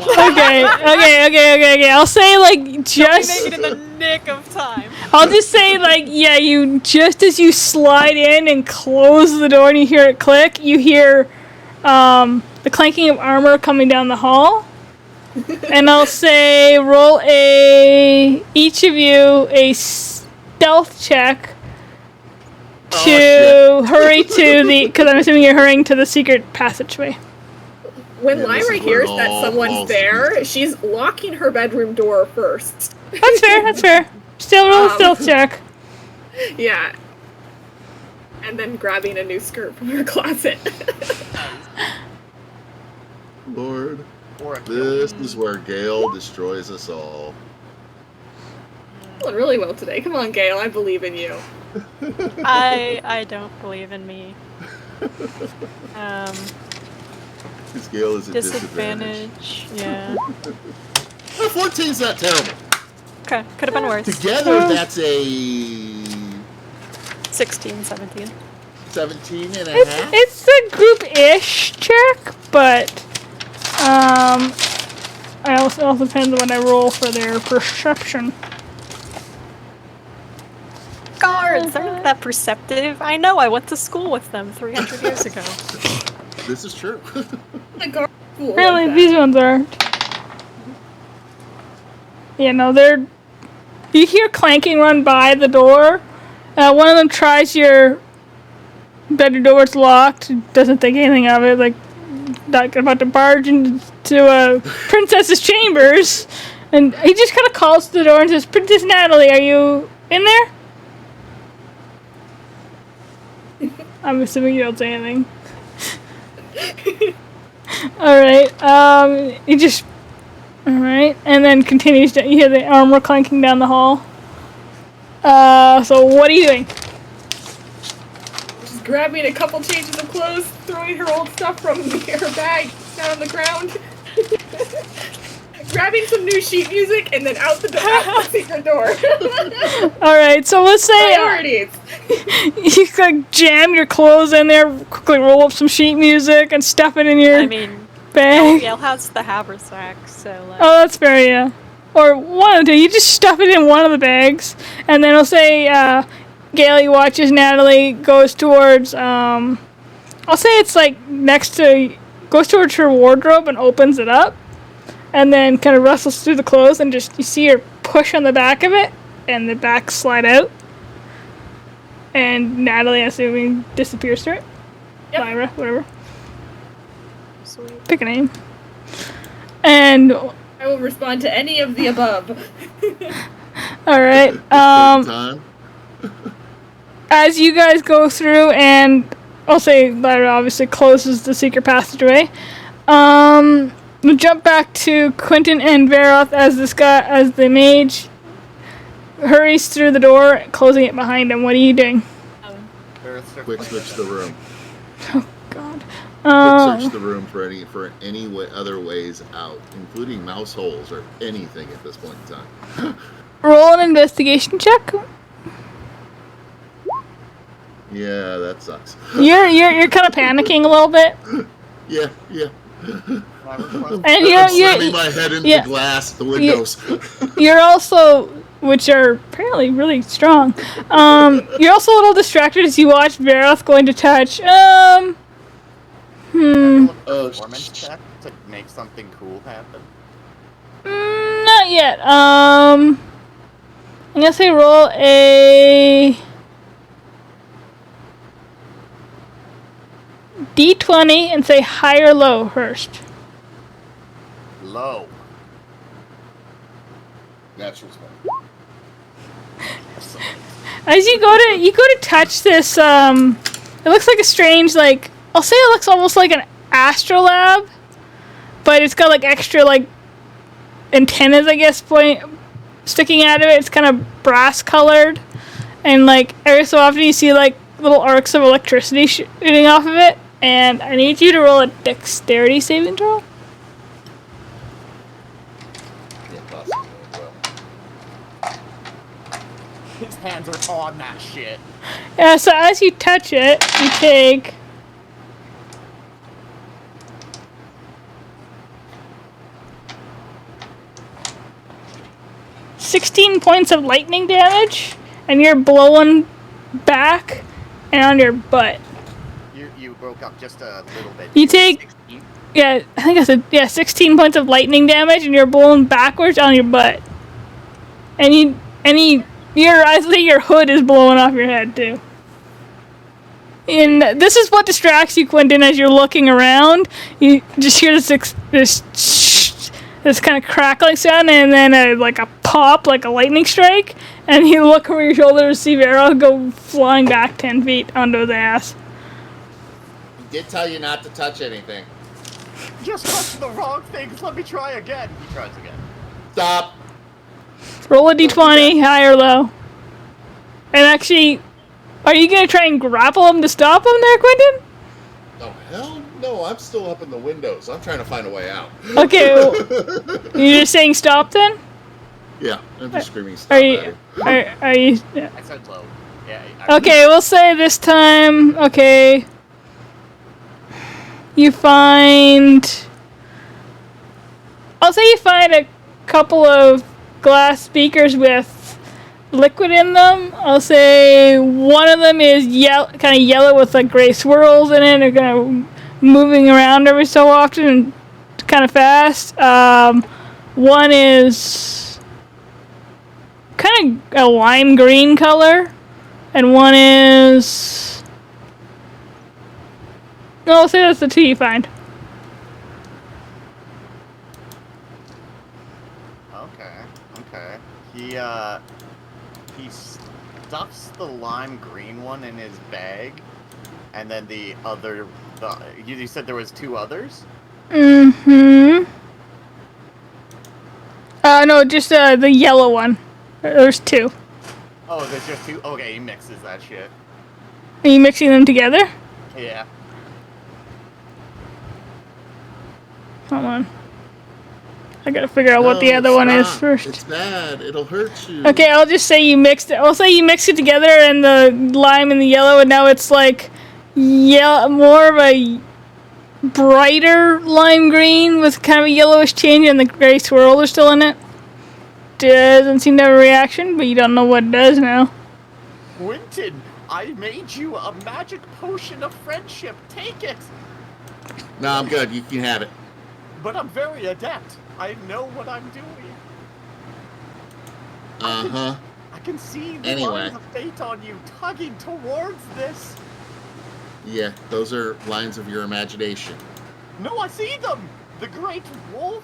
Okay. I'll say like just. Make it in the nick of time. I'll just say like you just as you slide in and close the door and you hear it click, you hear the clanking of armor coming down the hall. And I'll say roll each of you a stealth check to hurry to because I'm assuming you're hurrying to the secret passageway. When Lyra hears that someone's there, she's locking her bedroom door first. That's fair. Still roll a stealth check. Yeah. And then grabbing a new skirt from her closet. Lord, this is where Gale destroys us all. Doing really well today. Come on, Gale, I believe in you. I don't believe in me. This Gale is a disadvantage. Yeah. Well, 14's not terrible. Okay, could have been worse. Together, that's a 16, 17. 17 and a half. It's a group-ish check, but it also depends on what I roll for their perception. Guards, they're not that perceptive. I know, I went to school with them 300 years ago. This is true. The guard school Really, like these ones aren't. Yeah, no, they're. You hear clanking run by the door. One of them tries your bedroom door's locked. Doesn't think anything of it. Like, not about to barge into a princess's chambers, and he just kind of calls to the door and says, "Princess Natalie, are you in there?" I'm assuming you don't say anything. Alright, Alright, and then continues to, you hear the armor clanking down the hall. So what are you doing? She's grabbing a couple changes of clothes, throwing her old stuff from her bag down on the ground. Grabbing some new sheet music, and then out the secret door. Alright, so let's say Priorities. you like jam your clothes in there, quickly roll up some sheet music, and stuff it in your bag. Gale has the haversack, so like... Oh, that's fair, yeah. Or one of the two, you just stuff it in one of the bags, and then it'll say, Gailey watches Natalie, goes towards, I'll say it's like goes towards her wardrobe and opens it up, and then kind of rustles through the clothes, and just, you see her push on the back of it, and the back slide out. And Natalie, assuming, disappears through it. Yep. Lyra, whatever. Sweet. Pick a name. And I will respond to any of the above. alright, Time. as you guys go through, and I'll say Lyra obviously closes the secret passageway, we'll jump back to Quentin and Veroth as the mage hurries through the door, closing it behind him. What are you doing? Quick switch the room. Oh, God. Quick search the room for any other ways out, including mouse holes or anything at this point in time. Roll an investigation check. Yeah, that sucks. You're kind of panicking a little bit. Yeah. And I'm slamming my head into the glass, the windows. You're also, which are apparently really strong. You're also a little distracted as you watch Veroth going to touch. Performance check to make something cool happen. not yet. I'm gonna say roll a D20 and say high or low first. Low. Natural 20. As you go to touch this, it looks like a strange, like, I'll say it looks almost like an astrolabe, but it's got like extra like antennas, I guess, sticking out of it. It's kind of brass colored, and like every so often you see like little arcs of electricity shooting off of it. And I need you to roll a dexterity saving throw. Yeah, possibly. Well, His hands are on that shit. Yeah, so as you touch it, you take 16 points of lightning damage, and you're blowing back and on your butt. You broke up just a little bit. You take 16? Yeah, I think I said 16 points of lightning damage, and you're blowing backwards on your butt. And I think your hood is blowing off your head too. And this is what distracts you, Quentin, as you're looking around. You just hear this kind of crackling sound, and then a pop, like a lightning strike, and you look over your shoulder to see Vero go flying back 10 feet onto his ass. he did tell you not to touch anything. Just touched the wrong things. Let me try again. He tries again. Stop. Roll a d20, high or low. And actually, are you going to try and grapple him to stop him there, Quentin? Oh, hell no. I'm still up in the windows. I'm trying to find a way out. Okay, well, you're just saying stop then? Yeah, I'm just screaming stop Are you... at him. Are you... Yeah. I said low. Yeah. Okay, we'll say this time, okay, you find... I'll say you find a couple of glass speakers with liquid in them. I'll say one of them is kind of yellow with like gray swirls in it. They're kind of moving around every so often and kind of fast. One is kind of a lime green color, and one is... No, I'll say that's the two you find. Okay. He stuffs the lime green one in his bag, and then the other. You said there was two others? Mm-hmm. No, just the yellow one. There's two. Oh, there's just two? Okay, he mixes that shit. Are you mixing them together? Yeah. Hold on. I gotta figure out what the other one is first. It's bad. It'll hurt you. Okay, I'll just say you mixed it. I'll say you mixed it together, and the lime and the yellow, and now it's like more of a brighter lime green with kind of a yellowish tinge, and the gray swirls are still in it. Doesn't seem to have a reaction, but you don't know what it does now. Quentin, I made you a magic potion of friendship. Take it. No, I'm good. You can have it. But I'm very adept. I know what I'm doing. Uh-huh. I can see the lines of fate on you tugging towards this. Yeah, those are lines of your imagination. No, I see them. The great wolf,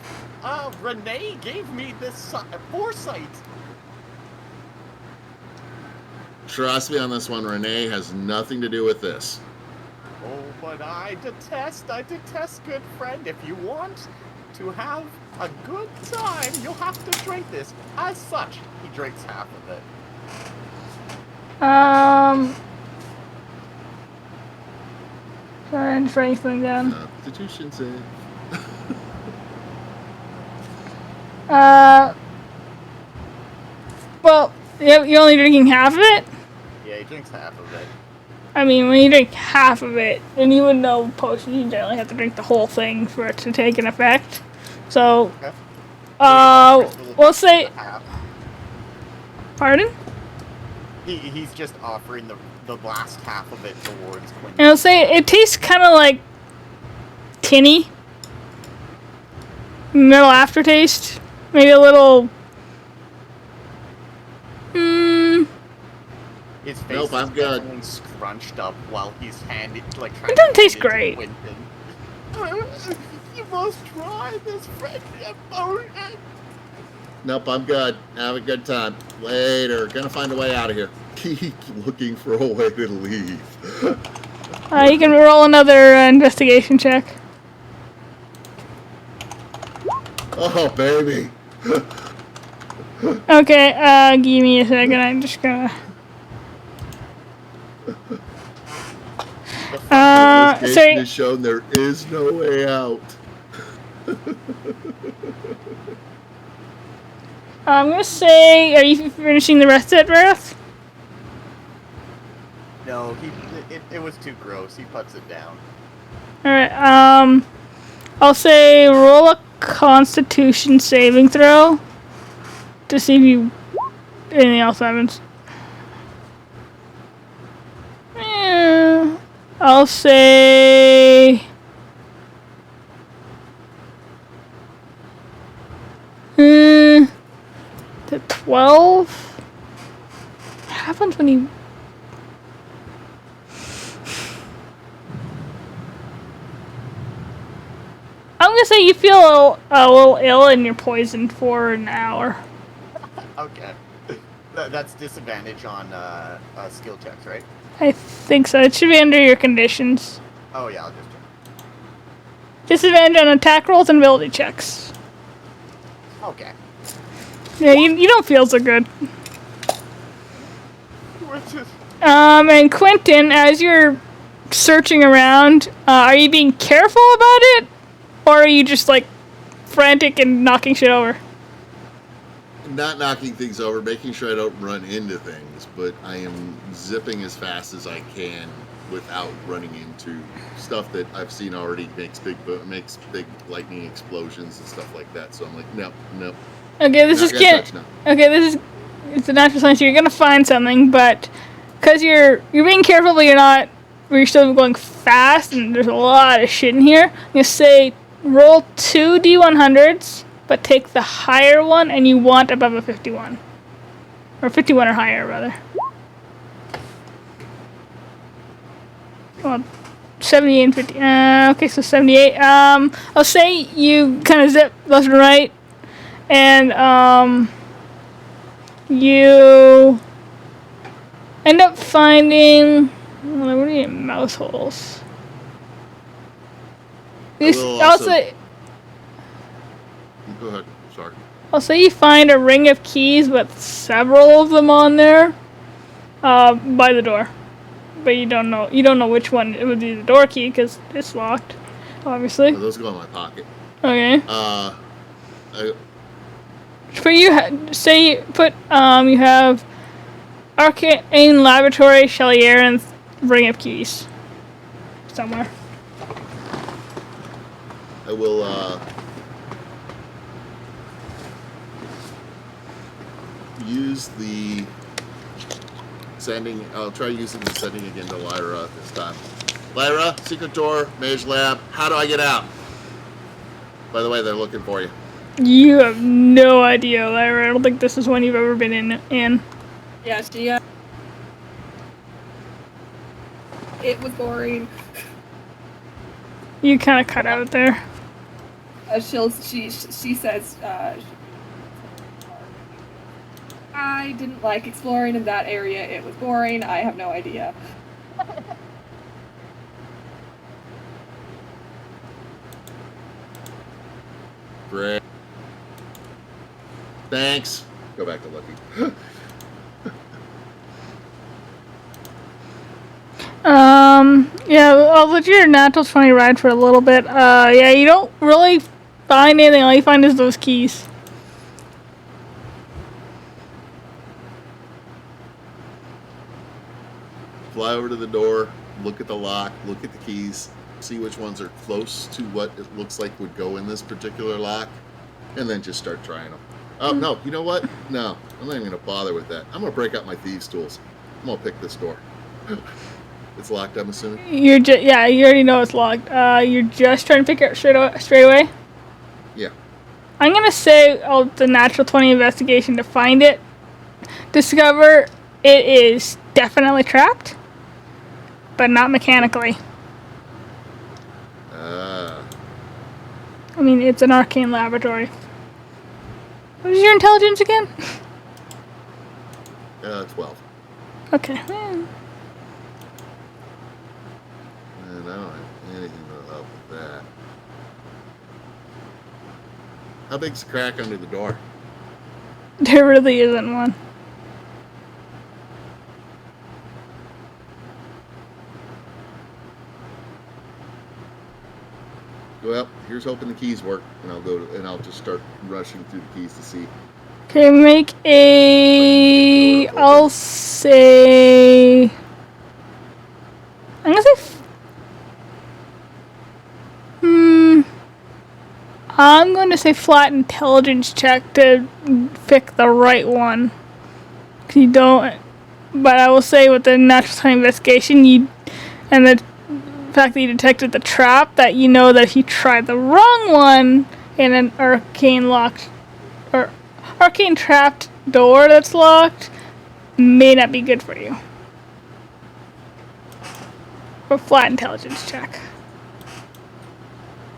Renee, gave me this foresight. Trust me on this one, Renee has nothing to do with this. Oh, but I detest good friend. If you want to have a good time, you'll have to drink this. As such, he drinks half of it. Sorry, I'm just writing something down. Constitution save. Well, you're only drinking half of it? Yeah, he drinks half of it. I mean, when you drink half of it, and you would know potions, you generally have to drink the whole thing for it to take an effect. So, Okay. we'll say... Pardon? He's just offering the last half of it towards Quentin. And I'll say it tastes kind of like tinny. Middle aftertaste. Maybe a little. Hmm. His face Nope, I'm is good. definitely scrunched up while he's handing, like, trying It doesn't to taste hand it to great. Quentin. You must try this friendly emotion. Nope, I'm good. Have a good time. Later. Gonna find a way out of here. Keep looking for a way to leave. You can roll another investigation check. Oh, baby. Okay, give me a second. I'm just gonna. This Sorry. game has shown there is no way out. I'm gonna say, are you finishing the rest of it, Wrath? No, it was too gross. He puts it down. Alright, I'll say roll a Constitution saving throw to see if anything else happens. I'll say... to 12? What happens when you... I'm gonna say you feel a little ill and you're poisoned for an hour. Okay. That's disadvantage on skill checks, right? I think so. It should be under your conditions. Oh yeah, I'll just check. Disadvantage on attack rolls and ability checks. Okay. Yeah, you don't feel so good. What's it? And Quentin, as you're searching around, are you being careful about it? Or are you just, like, frantic and knocking shit over? Not knocking things over, making sure I don't run into things, but I am zipping as fast as I can without running into stuff that I've seen already makes big lightning explosions and stuff like that. So I'm like, no. Okay, this is it's a natural science. You're gonna find something, but because you're being careful, but you're still going fast, and there's a lot of shit in here. I'm gonna say roll 2 d100s, but take the higher one, and you want above a 51, or 51 or higher, rather. Well, 78 and 50. Okay, so 78. I'll say you kind of zip left and right, and you end up finding. What are you mouse holes? I'll say. Go ahead. Sorry. I'll say you find a ring of keys with several of them on there, by the door. But you don't know which one. It would be the door key because it's locked, obviously. Oh, those go in my pocket. Okay. But you have Arcane Laboratory, Chalier, and Ring of Keys somewhere. I will use the sending. I'll try using the sending again to Lyra this time. Lyra, secret door, mage lab. How do I get out? By the way, they're looking for you. You have no idea, Lyra. I don't think this is one you've ever been in. Yeah, it was boring. You kind of cut out there. She says, I didn't like exploring in that area. It was boring. I have no idea. Great. Thanks. Go back to looking. Yeah, I'll let your natural 20 ride for a little bit. Yeah, you don't really find anything. All you find is those keys. Fly over to the door, look at the lock, look at the keys, see which ones are close to what it looks like would go in this particular lock, and then just start trying them. Oh, no, you know what? No, I'm not even going to bother with that. I'm going to break out my thieves' tools. I'm going to pick this door. It's locked, I'm assuming? You already know it's locked. You're just trying to pick it straight away? Yeah. I'm gonna say the natural 20 investigation to find it. Discover it is definitely trapped, but not mechanically. I mean, it's an arcane laboratory. What is your intelligence again? 12. Okay. And I don't have anything to help with that. How big's the crack under the door? There really isn't one. Well, here's hoping the keys work, and I'll just start rushing through the keys to see. Okay, make a. I'll say. I'm gonna say. I'm going to say flat intelligence check to pick the right one. 'Cause you don't. But I will say with the natural time investigation, and the fact that you detected the trap, that you know that if you tried the wrong one in an arcane locked or arcane trapped door that's locked, may not be good for you. But flat intelligence check.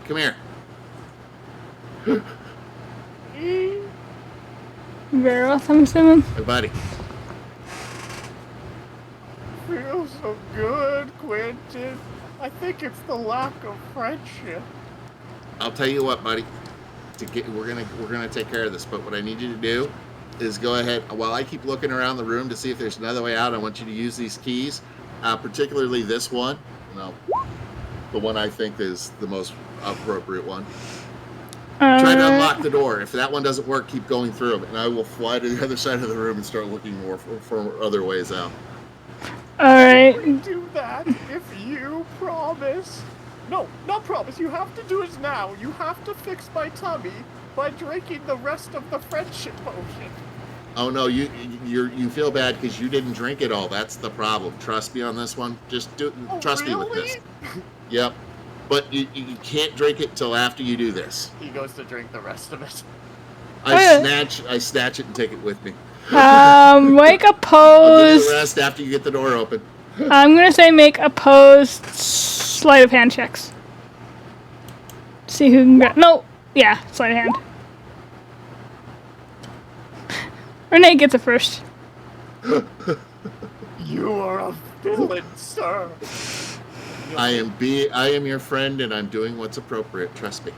Come here. Varroth, I'm assuming. Hey, buddy. Feels so good, Quentin. I think it's the lack of friendship. I'll tell you what, buddy. We're gonna take care of this. But what I need you to do is go ahead. While I keep looking around the room to see if there's another way out, I want you to use these keys, particularly this one. No, the one I think is the most appropriate one. Try to unlock the door. If that one doesn't work, keep going through them, and I will fly to the other side of the room and start looking more for other ways out. Alright. We do that if you promise. No, not promise. You have to do it now. You have to fix my tummy by drinking the rest of the friendship potion. Oh no, you feel bad because you didn't drink it all. That's the problem. Trust me on this one. Just trust me with this. Yep. But you can't drink it till after you do this. He goes to drink the rest of it. I snatch it and take it with me. Make a I'll give you pose. the rest after you get the door open. I'm gonna say make opposed sleight of hand checks. See who can grab. No, yeah, sleight of hand. Renee gets it first. You are a villain, sir. I am your friend, and I'm doing what's appropriate. Trust me.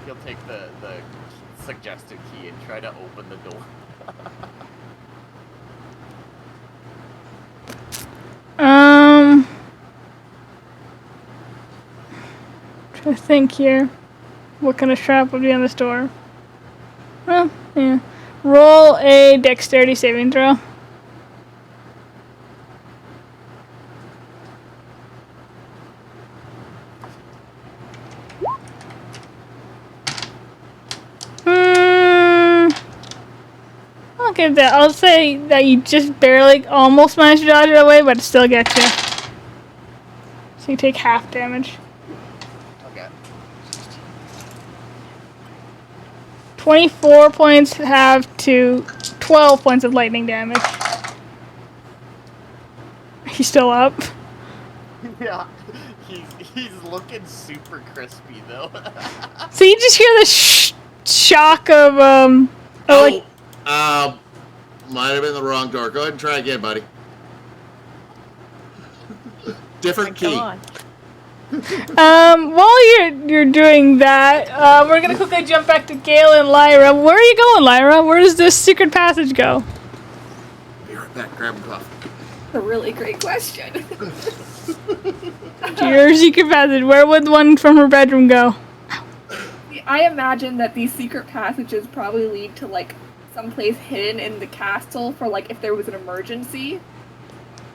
He'll take the suggested key and try to open the door. Try to think here. What kind of trap would be on this door? Well, yeah. Roll a dexterity saving throw. I'll give that. I'll say that you just barely almost managed to dodge it away, but it still gets you. So you take half damage. Okay. 24 points have to 12 points of lightning damage. He's still up. Yeah. He's looking super crispy though. So you just hear the shock of Might have been the wrong door. Go ahead and try again, buddy. Different key. While you're doing that, we're gonna quickly jump back to Gale and Lyra. Where are you going, Lyra? Where does this secret passage go? Be right back. Grabbing coffee. A really great question. Your secret passage. Where would the one from her bedroom go? I imagine that these secret passages probably lead to, like, someplace hidden in the castle for, like, if there was an emergency.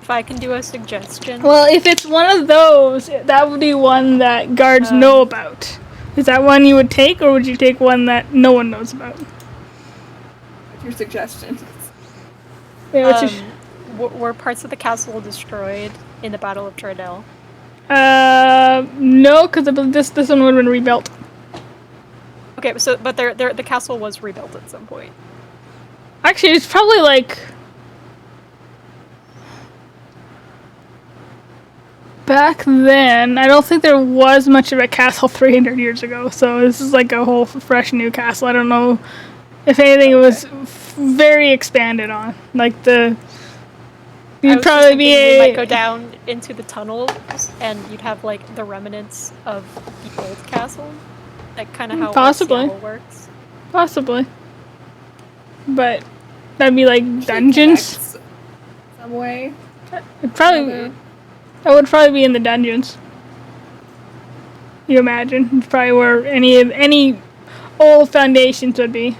If I can do a suggestion. Well, if it's one of those, that would be one that guards know about. Is that one you would take, or would you take one that no one knows about? What's your suggestion? Yeah, what's your... Were parts of the castle destroyed in the Battle of Tridel? No, because this one would have been rebuilt. Okay, so but the castle was rebuilt at some point. Actually, it's probably like back then. I don't think there was much of a castle 300 years ago. So this is like a whole fresh new castle. I don't know if anything it was very expanded on. Like the you'd probably be we might go down into the tunnels and you'd have like the remnants of the old castle, like kind of how Possibly. Seattle works. Possibly, but that'd be like dungeons. Some way. It'd probably. That would probably be in the dungeons. You imagine? It's probably where any old foundations would be.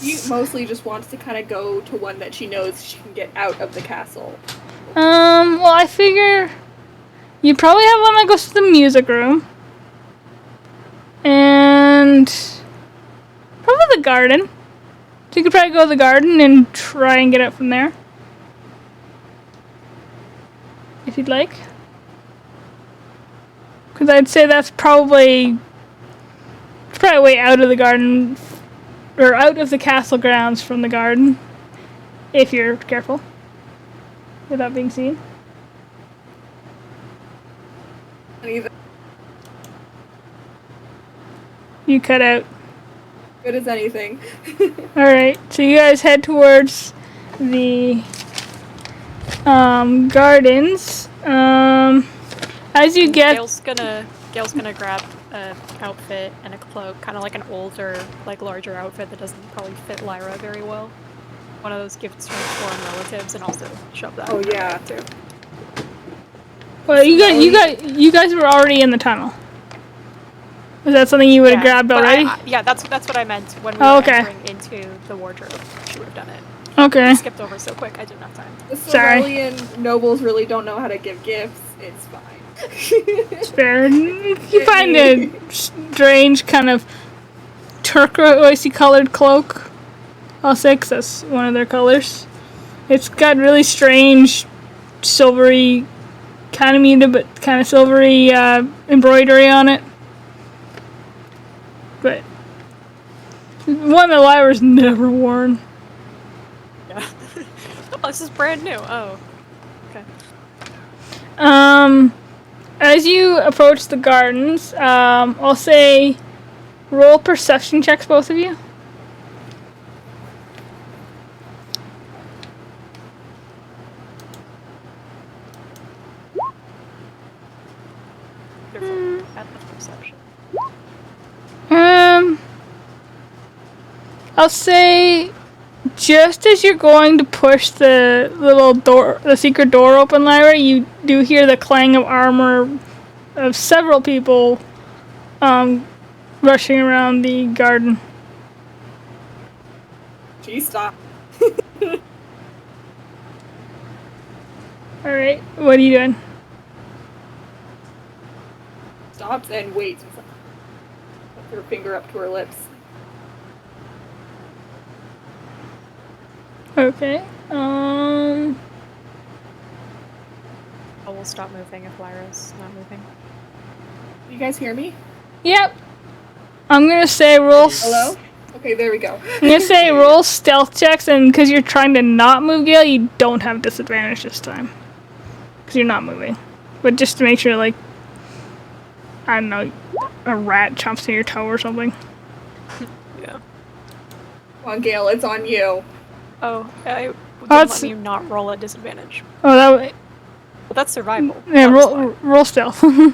She mostly just wants to kind of go to one that she knows she can get out of the castle. Well, I figure you probably have one that goes to the music room. And probably the garden. So you could probably go to the garden and try and get out from there. If you'd like. Because I'd say that's probably way out of the garden, or out of the castle grounds from the garden, if you're careful, without being seen. You cut out. Good as anything. Alright, so you guys head towards the gardens. As you get... Gail's gonna grab an outfit and a cloak, kind of like an older, like larger outfit that doesn't probably fit Lyra very well. One of those gifts from foreign relatives, and also shove that. Oh yeah, too. Well, you guys were already in the tunnel. Was that something you would have grabbed already? Yeah, that's what I meant when we were entering into the wardrobe. She would have done it. Okay. I skipped over so quick, I didn't have time. The Cerulean nobles really don't know how to give gifts. It's fine. It's fair. You find a strange kind of turquoisey colored cloak. I'll say 'cause that's one of their colors. It's got really strange silvery, kind of muted but kind of silvery embroidery on it. But one that Lyra's never worn. Yeah. Oh, this is brand new. Oh. Okay. As you approach the gardens, I'll say roll perception checks, both of you. At the perception. I'll say just as you're going to push the little door, the secret door open, Lyra, you do hear the clang of armor of several people rushing around the garden. Gee, stop. Alright, what are you doing? Stops and waits. Puts her finger up to her lips. Okay, I will stop moving if Lyra's not moving. You guys hear me? Yep. I'm gonna say roll... Hello? Okay, there we go. I'm gonna say roll stealth checks, and because you're trying to not move, Gale, you don't have disadvantage this time. Because you're not moving. But just to make sure, like, I don't know, a rat chomps in your toe or something. Yeah. Come on, Gale, it's on you. Oh, I didn't let me not roll at disadvantage. Oh, that way. Well, that's survival. Yeah, That's roll, fine. roll stealth. Disadvantage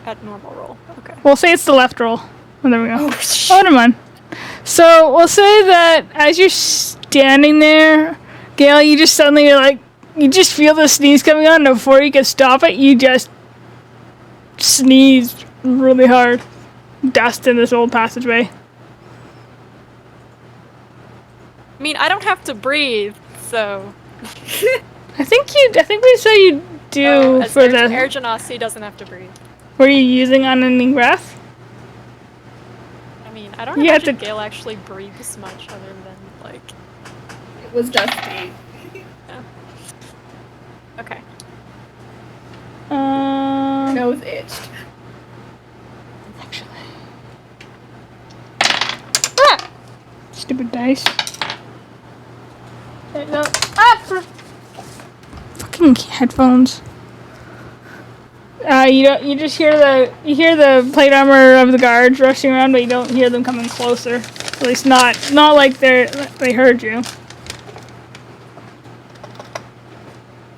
at normal roll. Okay. We'll say it's the left roll. Oh, there we go. Oh, Oh, never mind. So we'll say that as you're standing there, Gale, you just suddenly you just feel the sneeze coming on, and before you can stop it, you just sneeze really hard. Dust in this old passageway. I mean, I don't have to breathe, so. I think we said you do as for Air Genasi doesn't have to breathe. Were you using unending breath? I mean, I don't You have imagine to- Gale actually breathes much other than, like. It was dusty. Yeah. Okay. nose itched. Actually. Ah! Stupid dice. Okay, no. For fucking headphones. You just hear the plate armor of the guards rushing around, but you don't hear them coming closer. At least not like they heard you.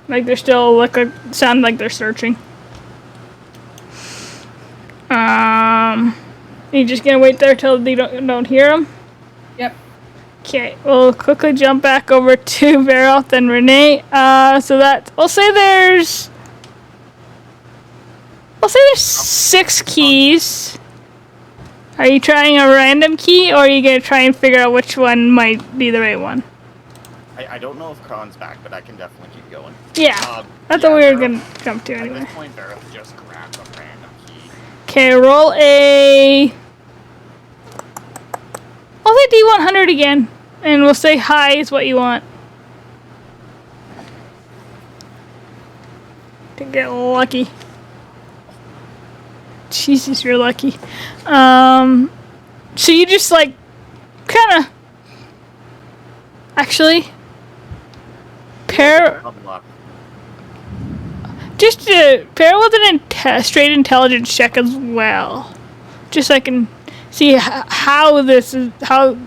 Like they're still sound like they're searching. You just gonna wait there till they don't hear them? Yep. Okay, we'll quickly jump back over to Veroth and Renee. So that we'll say there's 6 keys. Are you trying a random key, or are you gonna try and figure out which one might be the right one? I don't know if Kron's back, but I can definitely keep going. Yeah, that's what we were gonna jump to At anyway. this point, Barrett just grabs a random key. Okay, roll a. I'll say D100 again, and we'll say high is what you want. To get lucky. Jesus, you're lucky. So you just kinda. Actually, pair with a straight intelligence check as well, just so I can see how this is how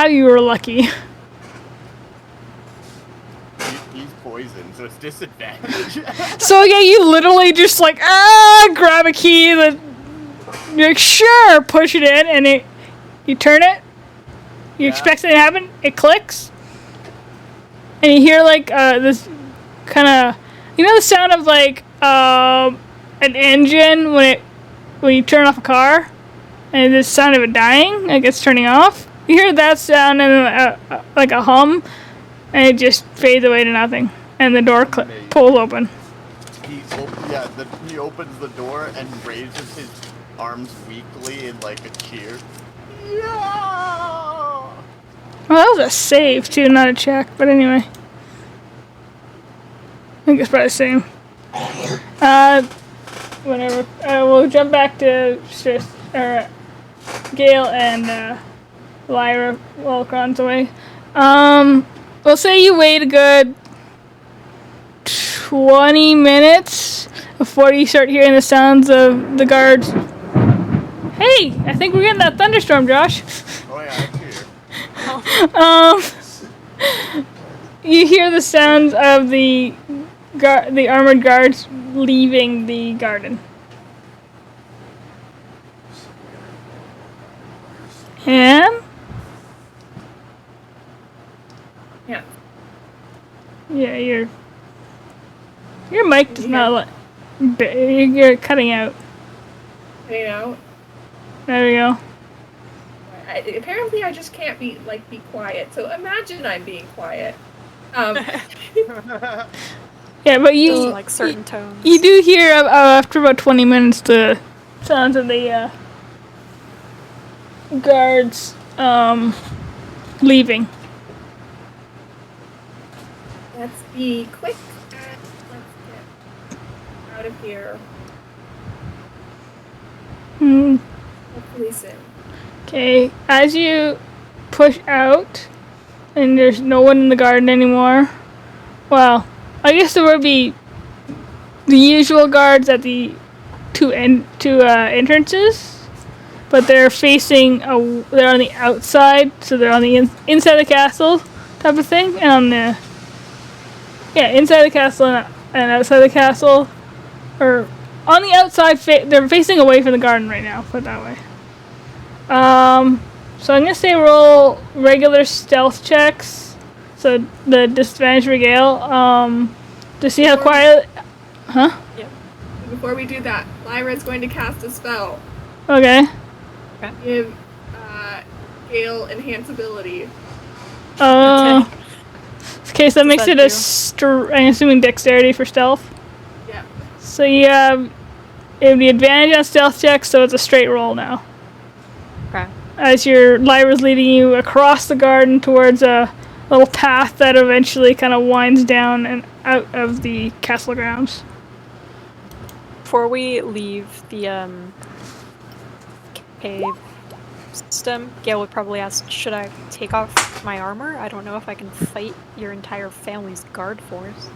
you were lucky. He's poisoned, so it's disadvantage. So yeah, you literally just grab a key that you're sure, push it in, and you turn it. You expect something to happen. It clicks, and you hear this kind of, the sound of an engine when you turn off a car, and the sound of it dying, like it's turning off. You hear that sound and like a hum, and it just fades away to nothing, and the door pulls open. He opens the door and raises his arms weakly in a cheer. Yeah! Well, that was a save too, not a check. But anyway, I think it's probably the same. Whatever. We'll jump back to Gale and Lyra while Kron's away. We'll say you wait a good 20 minutes before you start hearing the sounds of the guards. Hey, I think we're getting that thunderstorm, Josh. Oh yeah, it's here. You hear the sounds of the armored guards leaving the garden. And? Yeah. Yeah, your mic does not you're cutting out. Cutting out? There we go. Apparently I just can't be quiet, so imagine I'm being quiet. Yeah, but you certain tones. You do hear after about 20 minutes the sounds of the guards leaving. Let's be quick and let's get out of here. Hopefully soon. Okay, as you push out, and there's no one in the garden anymore. Well, I guess there would be the usual guards at the two entrances, but they're facing they're on the outside, so they're on the inside the castle type of thing, and on the inside the castle and outside the castle, or on the outside. They're facing away from the garden right now. Put it that way. So I'm gonna say roll regular stealth checks. So the disadvantage for Gale, to see how quiet. Huh? Yeah. Before we do that, Lyra's going to cast a spell. Okay. Give Gale enhance ability. Okay, so that makes it I'm assuming dexterity for stealth. Yeah. So you have the advantage on stealth checks, so it's a straight roll now. Okay. As your Lyra's leading you across the garden towards a little path that eventually kind of winds down and out of the castle grounds. before we leave the cave system, Gale would probably ask, should I take off my armor? I don't know if I can fight your entire family's guard force.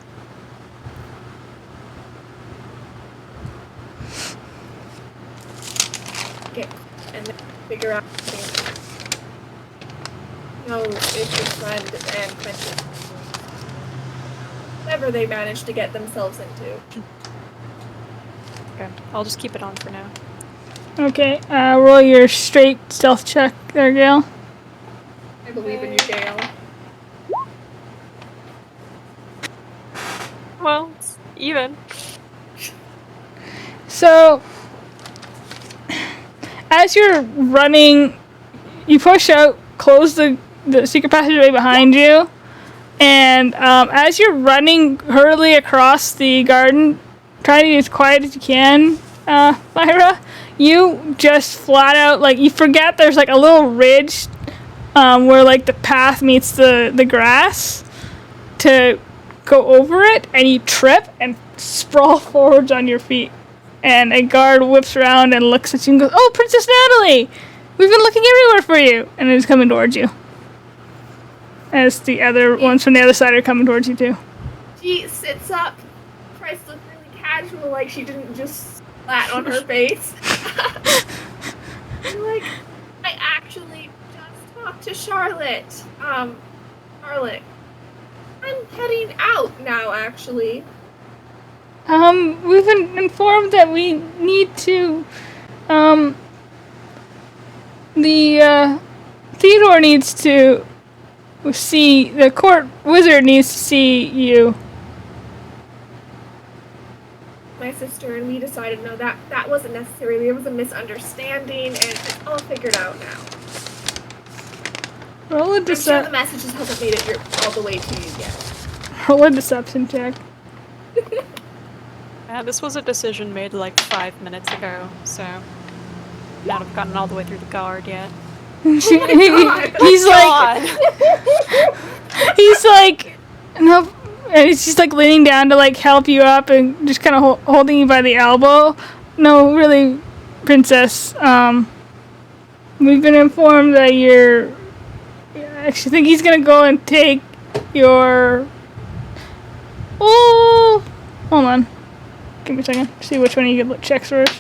Okay, and then figure out if your friend and Quentin, whatever they managed to get themselves into. Okay, I'll just keep it on for now. Okay, roll your straight stealth check there, Gale. I believe in you, Gale. Well, it's even. So, as you're running, you push out, close the secret passageway behind you, and as you're running hurriedly across the garden, trying to be as quiet as you can, Lyra, you just flat out, like, you forget there's, like, a little ridge where, like, the path meets the grass to go over it, and you trip and sprawl forwards on your feet. And a guard whips around and looks at you and goes, "Oh, Princess Natalie! We've been looking everywhere for you!" And is coming towards you. As the other ones from the other side are coming towards you, too. She sits up, tries to look really casual, like she didn't just flat on her face. I'm like, I actually just talked to Charlotte. Charlotte, I'm heading out now, actually. We've been informed that we need to, Theodore needs to see, the court wizard needs to see you. My sister and we decided, no, that wasn't necessary. There was a misunderstanding, and it's all figured out now. Roll a I'm sure the message just hasn't made it all the way to you yet. Roll a deception check. This was a decision made like 5 minutes ago, so not have gotten all the way through the guard yet. He's like, no, and he's just like leaning down to like help you up and just kind of holding you by the elbow. No, really, Princess. We've been informed that I actually think he's gonna go and take your. Oh, hold on. Give me a second. See which one you can check first.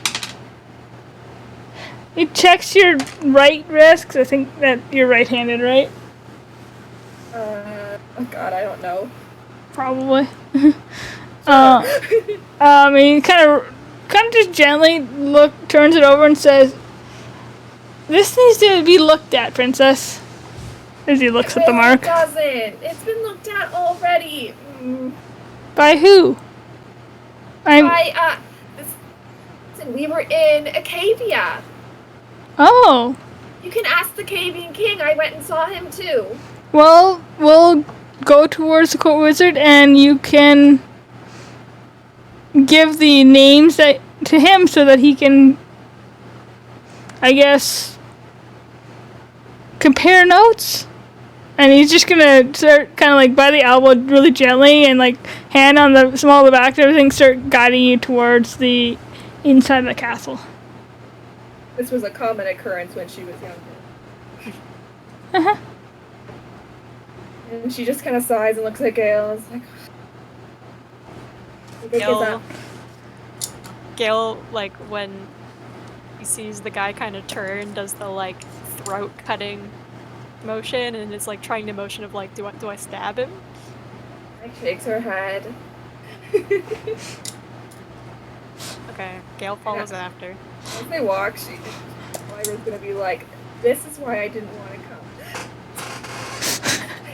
He checks your right wrist, 'cause I think that you're right-handed, right? Oh God, I don't know. Probably. He kind of just gently turns it over and says, "This needs to be looked at, Princess." As he looks at the mark. It doesn't. It's been looked at already. By who? Listen, we were in Acavia. Oh. You can ask the Cavian King. I went and saw him too. Well, we'll go towards the court wizard, and you can give the names to him so that he can, I guess, compare notes. And he's just gonna start kind of like by the elbow really gently and like hand on the small of the back and everything, start guiding you towards the inside of the castle. This was a common occurrence when she was younger. Uh-huh. And she just kind of sighs and looks at Gale and is like, Gale, like, when he sees the guy kind of turn, does the, like, throat-cutting motion, and is, like, trying the motion of, like, do I stab him? Like, shakes her head. Okay, Gale follows after. As they walk, Lyra's gonna be like, this is why I didn't want to come.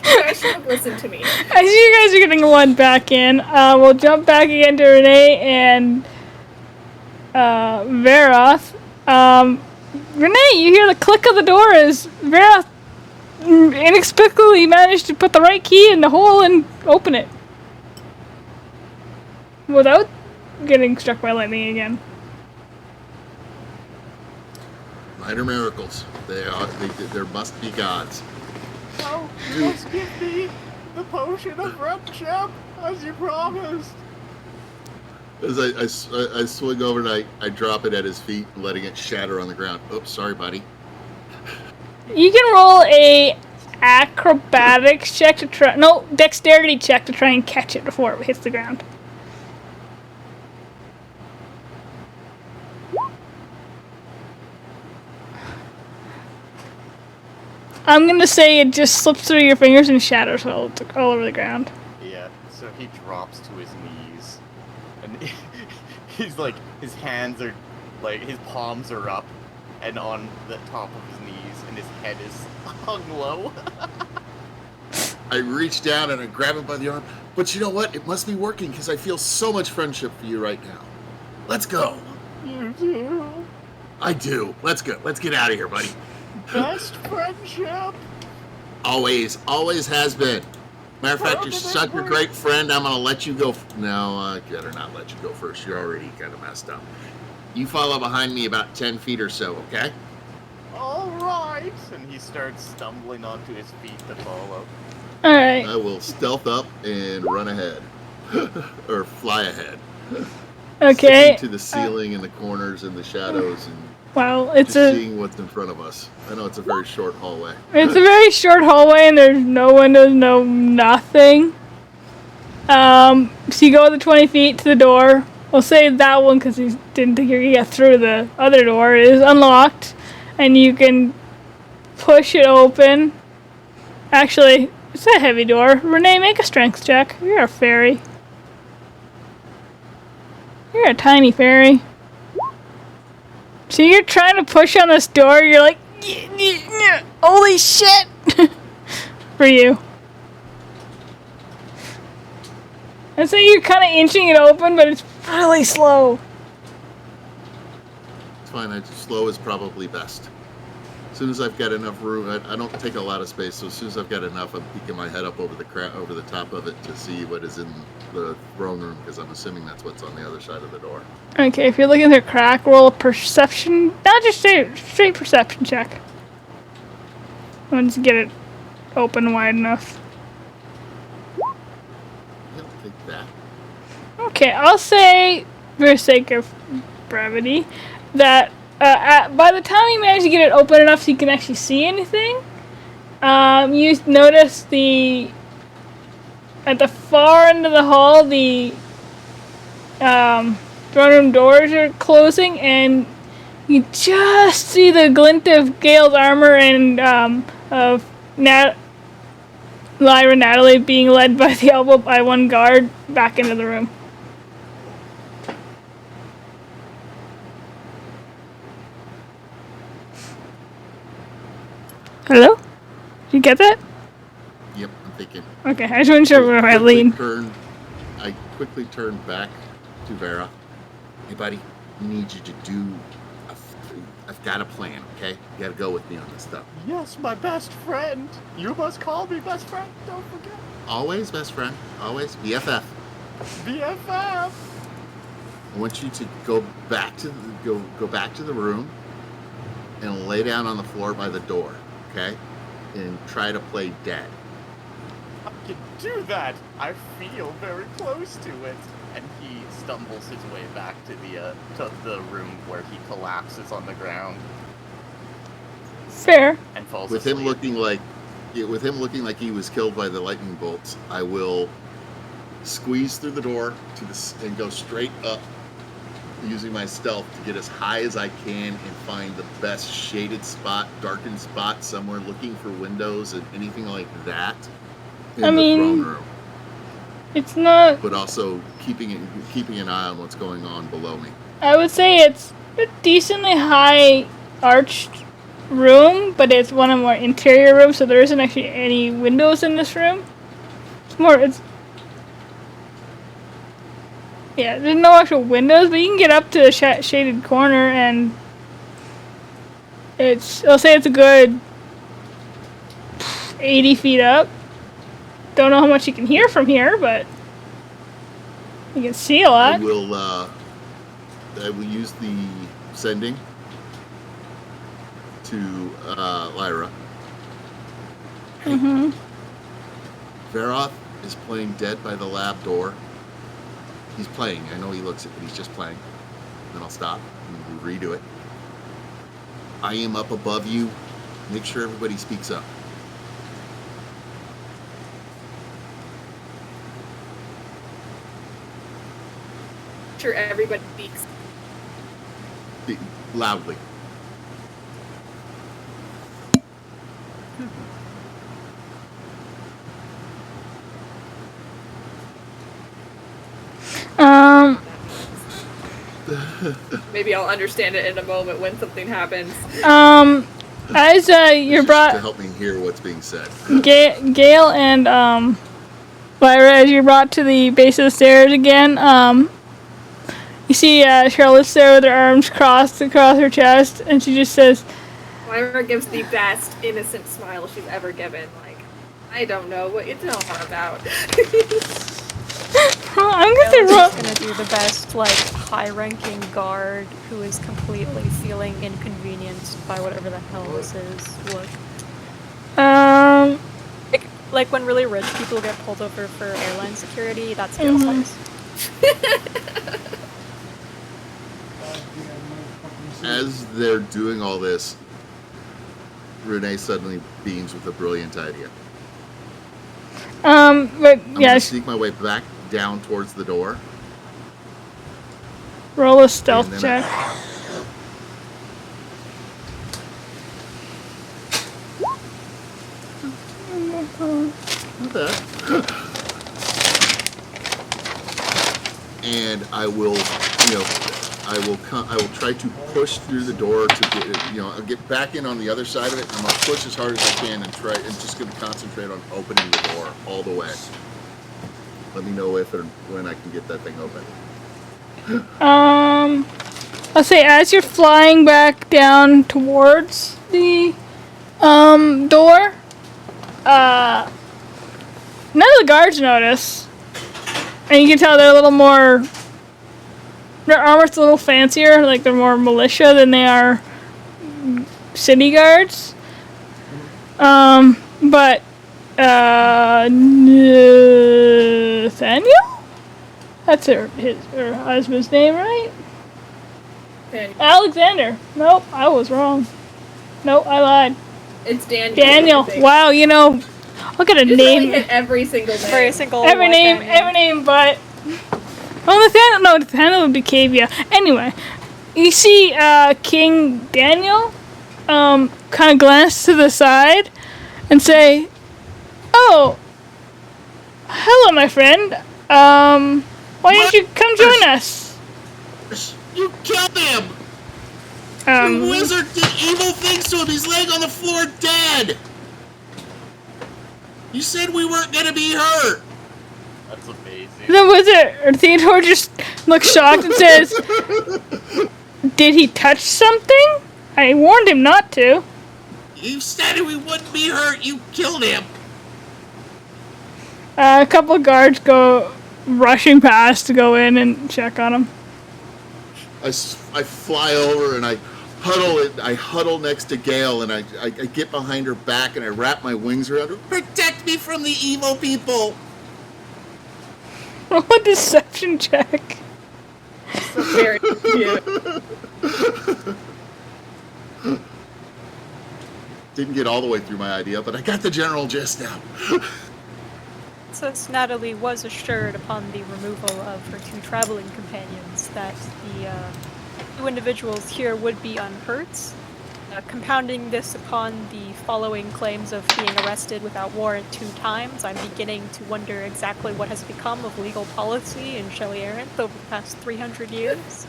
You guys should have listened to me. As you guys are getting one back in, we'll jump back again to Renee and Veroth. Renee, you hear the click of the door as Veroth inexplicably managed to put the right key in the hole and open it. Without getting struck by lightning again. Minor miracles. There must be gods. Oh, just give me the potion of friendship, as you promised. As I swing over and I drop it at his feet, letting it shatter on the ground. Oops, sorry, buddy. You can roll a acrobatics check to try. No, dexterity check to try and catch it before it hits the ground. I'm gonna say it just slips through your fingers and shatters all over the ground. Yeah, so he drops to his knees. And he's like, his hands are, like, his palms are up and on the top of his knees, and his head is hung low. I reach down and I grab him by the arm. But you know what? It must be working because I feel so much friendship for you right now. Let's go. You do. I do. Let's go. Let's get out of here, buddy. Best friendship. Always has been. Matter of fact, you're such a great friend. I'm gonna let you go. No, I better not let you go first. You're already kind of messed up. You follow behind me about 10 feet or so, okay? All right. And he starts stumbling onto his feet to follow. All right. I will stealth up and run ahead, or fly ahead. Okay. Sticking to the ceiling and the corners and the shadows and Well, it's just a seeing what's in front of us. I know it's a very short hallway. it's a very short hallway and there's no windows, no nothing. So you go the 20 feet to the door. We'll say that one because he didn't think you could get through. The other door is unlocked, and you can push it open. Actually, it's a heavy door. Renee, make a strength check. You're a fairy. You're a tiny fairy. So you're trying to push on this door. You're like, holy shit! For you. I'd say you're kind of inching it open, but it's really slow. It's fine. Slow is probably best. As soon as I've got enough room, I don't take a lot of space. So as soon as I've got enough, I'm peeking my head up over the top of it to see what is in the throne room, because I'm assuming that's what's on the other side of the door. Okay, if you're looking at the crack, roll a perception. Not just straight perception check. Once you get it open wide enough. Yep, take that. Okay, I'll say, for the sake of brevity, that by the time you manage to get it open enough so you can actually see anything, you notice at the far end of the hall, the throne room doors are closing, and you just see the glint of Gale's armor and of Lyra Natalie being led by the elbow by one guard back into the room. Hello? Did you get that? Yep, I'm thinking. Okay, I just wasn't sure where I leaned. I quickly turn back to Vera. Hey, buddy, I need you to do. I've got a plan, okay? You gotta go with me on this stuff. Yes, my best friend. You must call me best friend. Don't forget. Always best friend. Always BFF. BFF. I want you to go back to the room and lay down on the floor by the door, okay? And try to play dead. I can do that. I feel very close to it. And he stumbles his way back to the room where he collapses on the ground Fair. and falls With asleep. him looking like he was killed by the lightning bolts, I will squeeze through the door and go straight up, using my stealth to get as high as I can and find the best shaded spot, darkened spot somewhere, looking for windows and anything like that in the throne room. It's not. But also keeping an eye on what's going on below me. I would say it's a decently high arched room, but it's one of more interior rooms, so there isn't actually any windows in this room. Yeah, there's no actual windows, but you can get up to the shaded corner, and I'll say it's a good 80 feet up. Don't know how much you can hear from here, but you can see a lot. I will use the sending to Lyra. Mm-hmm. Veroth is playing dead by the lab door. He's playing. I know he looks at it, but he's just playing. Then I'll stop and redo it. I am up above you. Make sure everybody speaks up. Sure, everybody speaks. Loudly. Maybe I'll understand it in a moment when something happens. As you're Just brought, to help me hear what's being said. Gale and Lyra, as you're brought to the base of the stairs again, you see Charlotte's there with her arms crossed across her chest, and she just says, Lyra gives the best innocent smile she's ever given. Like, I don't know what you're talking about. I'm gonna Alex roll. is gonna do the best, like, high-ranking guard who is completely feeling inconvenienced by whatever the hell this is. Look. Like when really rich people get pulled over for airline security, that's Gale's face. As they're doing all this, Renee suddenly beams with a brilliant idea. But I'm yeah, gonna sneak my way back down towards the door. roll a stealth And then check. Not bad. And I will, I will try to push through the door to get, I'll get back in on the other side of it. I'm gonna push as hard as I can and just gonna concentrate on opening the door all the way. Let me know if and when I can get that thing open. I'll say as you're flying back down towards the door, none of the guards notice, and you can tell they're a little more. Their armor's a little fancier, like they're more militia than they are city guards. But Nathaniel? That's her husband's name, right? Alexander. Nope, I was wrong. Nope, I lied. It's Daniel. Daniel. Wow, look at a Just name. really hit every single name. Every single Every white name, guy every name, but. Well, Nathaniel would be Cavia. Anyway, you see King Daniel kind of glance to the side and say, "Oh, hello, my friend. Why didn't you come join us?" You killed him! The wizard did evil things to him. He's laying on the floor dead. You said we weren't gonna be hurt. That's amazing. The wizard, or Theodore, just looks shocked and says, "Did he touch something? I warned him not to." You said we wouldn't be hurt. You killed him. A couple of guards go rushing past to go in and check on him. I fly over and I huddle next to Gale and I get behind her back and I wrap my wings around her. Protect me from the evil people. Roll a deception check. Very cute. Didn't get all the way through my idea, but I got the general gist now. Since Natalie was assured upon the removal of her two traveling companions that the two individuals here would be unhurt, compounding this upon the following claims of being arrested without warrant 2 times, I'm beginning to wonder exactly what has become of legal policy in Shelley Arendt over the past 300 years.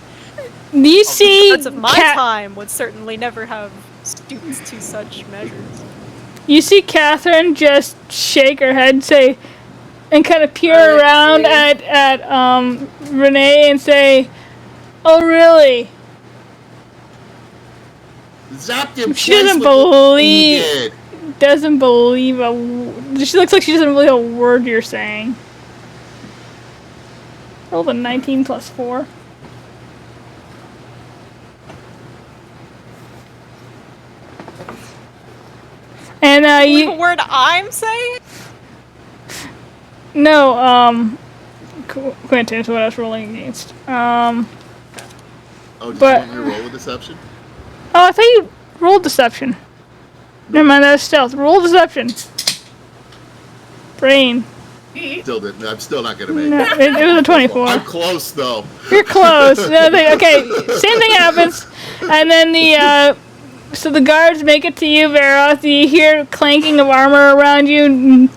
You see, Parts of my time would certainly never have stooped to such measures. You see Catherine just shake her head, say, and kind of peer around at Renee and say, "Oh, really?" Zapped him. She doesn't believe she looks like she doesn't believe a word you're saying. Roll the 19 plus 4. And The word I'm saying? no, Quentin is what I was rolling against. Oh, did But- you want me to roll a deception? Oh, I thought you rolled deception. Never mind, that was stealth. Roll deception. Brain. Still didn't. I'm still not gonna make No, it. it was a 24. I'm close though. You're close. Okay, same thing happens. And then so the guards make it to you, Veroth. You hear clanking of armor around you, and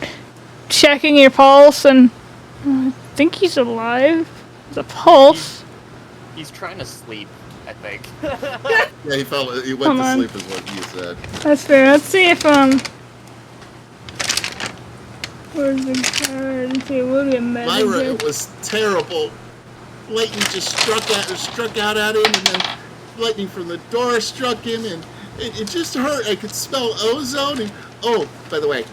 checking your pulse, and I think he's alive. There's a pulse. He's trying to sleep, I think. Yeah, he fell. He went Come to on. sleep, is what you said. That's fair. Let's see if where's the guard? Let's see, we'll get Lyra, medic. it was terrible. Lightning just struck out at him, and then lightning from the door struck him, and it just hurt. I could smell ozone. And oh, by the way,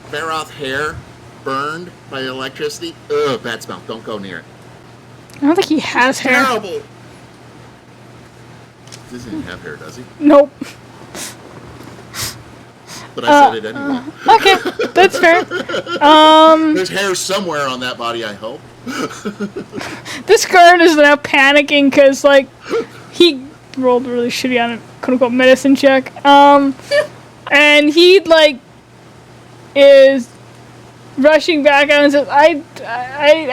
Veroth hair burned by electricity. Ugh, bad smell. Don't go near it. I don't think he has hair. Terrible. Doesn't even have hair, does he? Nope. But I said it anyway. Okay, that's fair. There's hair somewhere on that body, I hope. This guard is now panicking because, like, he rolled really shitty on a quote-unquote medicine check. And he, like, is rushing back out and says, I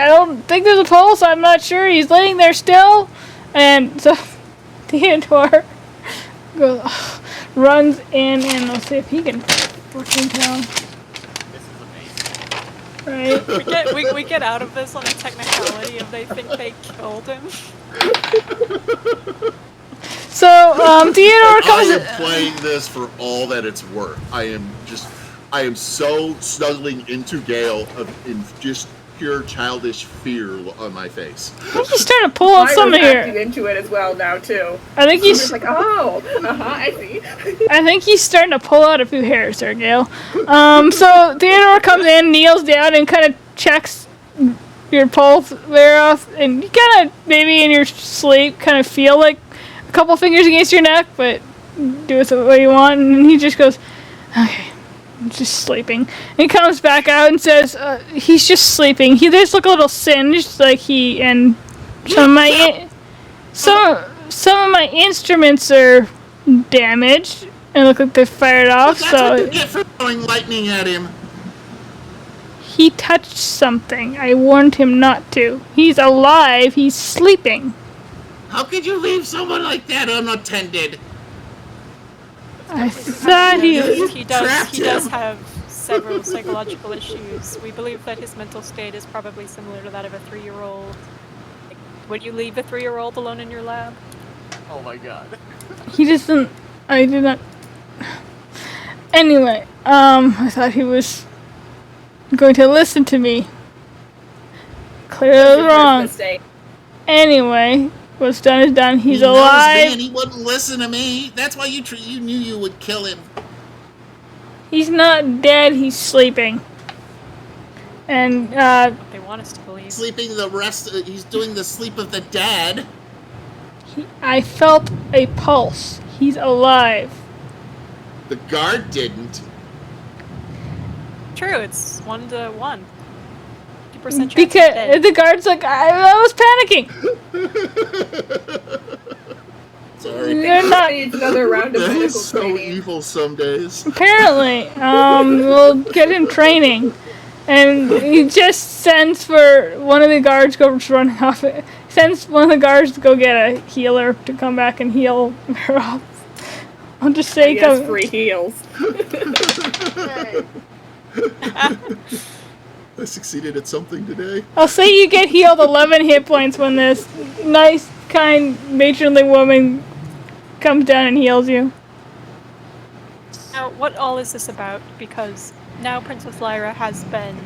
don't think there's a pulse. I'm not sure. He's laying there still. And so Theodore goes, runs in, and let's see if he can fucking tell. This is amazing. Right? We get out of this on a technicality if they think they killed him. So, Theodore I comes. am playing this for all that it's worth. I am so snuggling into Gale in just pure childish fear on my face. I think he's starting to pull out some of acting here. into it as well now too. I think He's he's. like, oh, I see. I think he's starting to pull out a few hairs there, Gail. So Theodore comes in, kneels down, and kind of checks your pulse there off, and you kind of maybe in your sleep kind of feel like a couple fingers against your neck, but do it the way you want. And he just goes, "Okay, I'm just sleeping." And he comes back out and says, "He's just sleeping. He does look a little singed, like he and some of my some of my instruments are damaged and look like they're fired off." That's So what you get for throwing lightning at him. he touched something. I warned him not to. He's alive. He's sleeping. How could you leave someone like that unattended? I thought he was. He Trapped does him. have several psychological issues. We believe that his mental state is probably similar to that of a 3-year-old. Like, would you leave a 3-year-old alone in your lab? Oh my god. He doesn't. I did not. Anyway, I thought he was going to listen to me. Clearly Your first wrong. mistake. Anyway, what's done is done. He's He knows me alive. and he wouldn't listen to me. That's why you knew you would kill him. He's not dead. He's sleeping. And They want us to believe. Sleeping the rest. He's doing the sleep of the dead. I felt a pulse. He's alive. The guard didn't. True, it's 1 to 1. 50% chance he's Because dead. the guard's like, I was panicking. Sorry. They're not. Needs another round of That medical is so training. evil some days. Apparently, we'll get him training, and he just sends for one of the guards to go running off. Sends one of the guards to go get a healer to come back and heal her off. I'll just say, He has free heals. I succeeded at something today. I'll say you get healed 11 hit points when this nice, kind, matronly woman comes down and heals you. Now, what all is this about? Because now Princess Lyra has been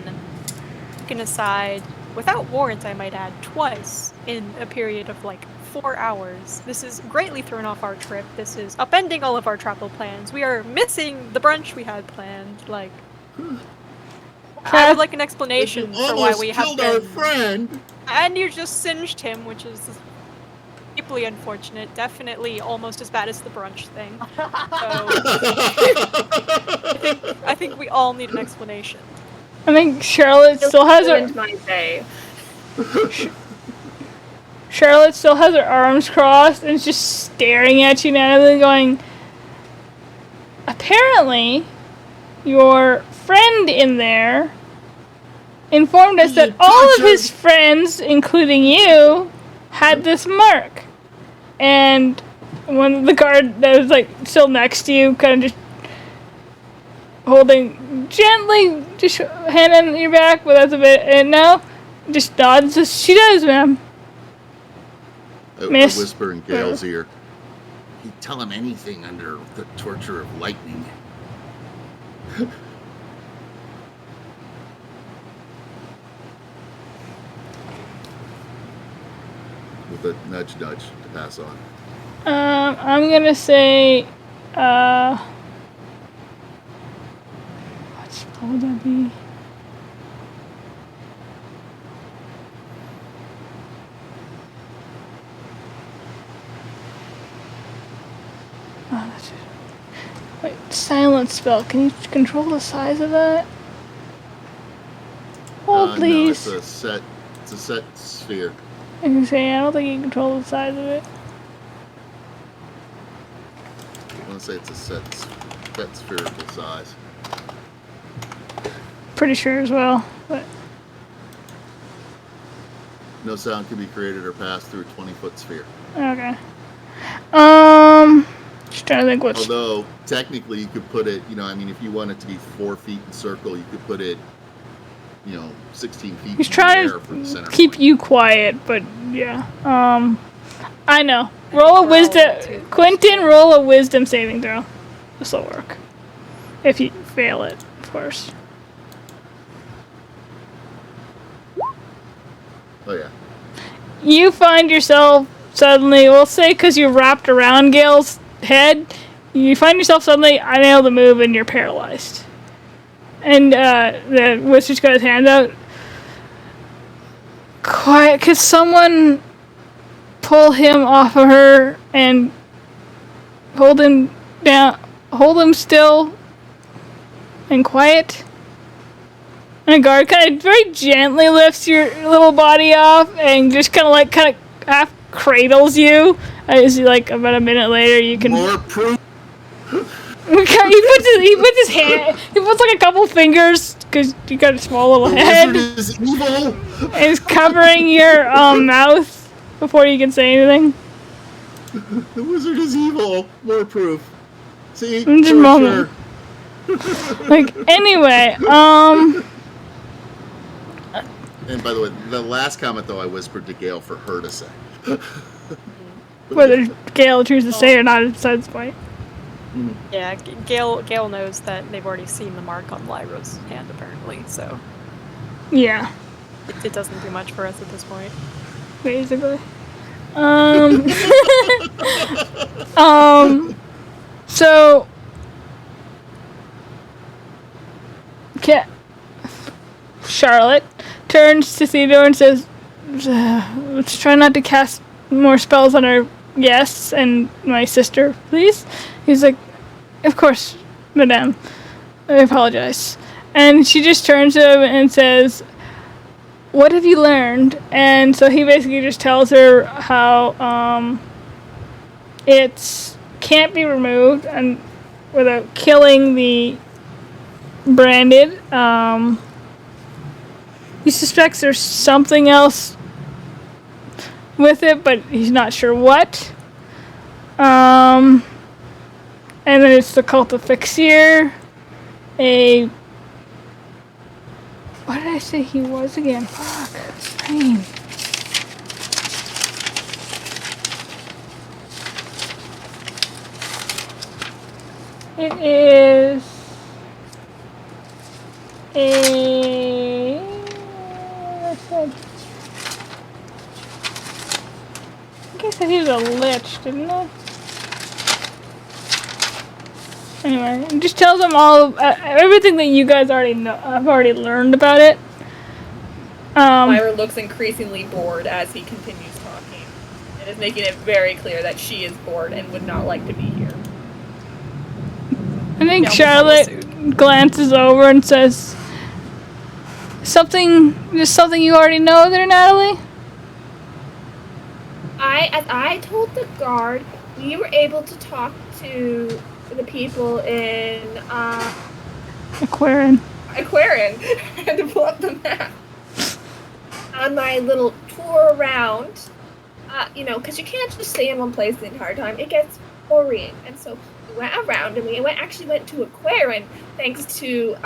taken aside, without warrant I might add, twice in a period of like 4 hours. This is greatly thrown off our trip. This is upending all of our travel plans. We are missing the brunch we had planned. Like, I would like an explanation You for why almost we have killed our been... friend. And you just singed him, which is deeply unfortunate. Definitely almost as bad as the brunch thing. So, I think we all need an explanation. I think Charlotte still has her. Ruined my day. Charlotte still has her arms crossed and is just staring at you now, going, apparently, your friend in there informed us that all of his friends, including you, had this mark. And one of the guard that was like still next to you, kind of just holding gently, just hand on your back, but that's a bit, and now just nods and says, she does, ma'am. I Miss. whisper in Gale's ear. He'd tell him anything under the torture of lightning. With a nudge to pass on. I'm gonna say, what spell would that be? Oh, that's it. Wait, silent spell. Can you control the size of that? Hold, please. No, it's a set sphere. I can say I don't think you can control the size of it. I want to say it's a set spherical size. Pretty sure as well, but No sound can be created or passed through a 20-foot sphere. okay. Just trying to think what's. Although technically you could put it, if you want it to be 4 feet in circle, you could put it, 16 feet He's in trying the air for the center to keep point. you quiet, but yeah. I know. Roll a wisdom. Quentin, roll a wisdom saving throw. This will work. If you fail it, of course. Oh yeah. You find yourself suddenly, we'll say because you're wrapped around Gale's head, you find yourself suddenly unable to move and you're paralyzed. And the wizard's got his hand out. Quiet, could someone pull him off of her and hold him down, hold him still and quiet? And a guard kind of very gently lifts your little body off and just kind of half cradles you. As about a minute later, you can. More proof. He puts his hand. He puts a couple fingers because you got a small little head. The wizard is evil. And is covering your mouth before you can say anything. The wizard is evil. More proof. See, Just a moment. Anyway, And by the way, the last comment though, I whispered to Gale for her to say. whether Gale chooses to say or not, it's this point. Yeah, Gale knows that they've already seen the mark on Lyra's hand, apparently, so Yeah, it doesn't do much for us at this point. basically. So, Charlotte turns to Theodore and says, let's try not to cast more spells on our guests and my sister, please. He's like, of course, madame. I apologize. And she just turns to him and says, what have you learned? And so he basically just tells her how it can't be removed and without killing the branded. He suspects there's something else with it, but he's not sure what. And then it's the Cult of Fixir. What did I say he was again? Fuck. Brain. It is I think I said he was a lich, didn't I? Anyway, it just tells them all everything that you guys already know. I've already learned about it. Lyra looks increasingly bored as he continues talking. It is making it very clear that she is bored and would not like to be here. I think Yeah, we'll follow Charlotte glances over and says, Just something you already know there, Natalie? As I told the guard, we were able to talk to the people in Aquarian. and to pull up the map on my little tour around. Because you can't just stay in one place the entire time. It gets boring, and so we went around, and we actually went to Aquarian thanks to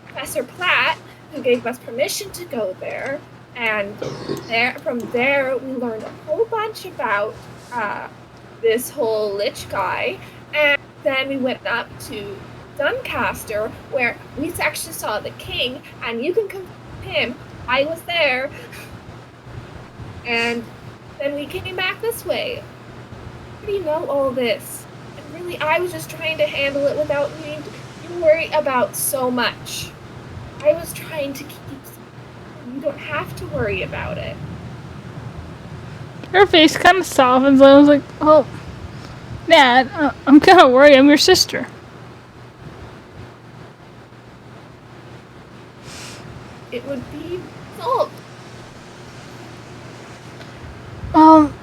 Professor Platt, who gave us permission to go there. And from there, we learned a whole bunch about this whole Lich guy. And then we went up to Doncaster, where we actually saw the king, and you can confirm him. I was there. And then we came back this way. How do you know all this? And really, I was just trying to handle it without needing to worry about so much. I was trying to keep. You don't have to worry about it. Her face kind of softens. I was like, oh, Dad, I'm kind of worried. I'm your sister. It would be solved.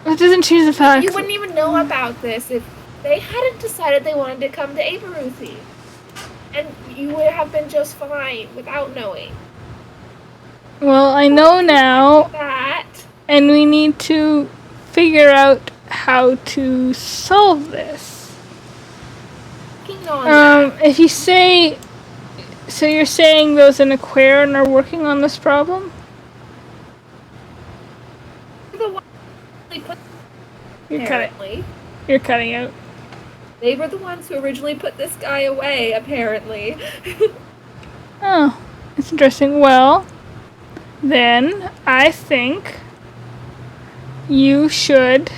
It doesn't change the fact. You wouldn't even know about this if they hadn't decided they wanted to come to Aberuthi. And you would have been just fine without knowing. Well, I know now, That. and we need to figure out how to solve this. Working on that. If you say, so you're saying those in Aquarian are working on this problem? The ones they put You're cutting out. They were the ones who originally put this guy away, apparently. Oh, it's interesting. Well, then I think you should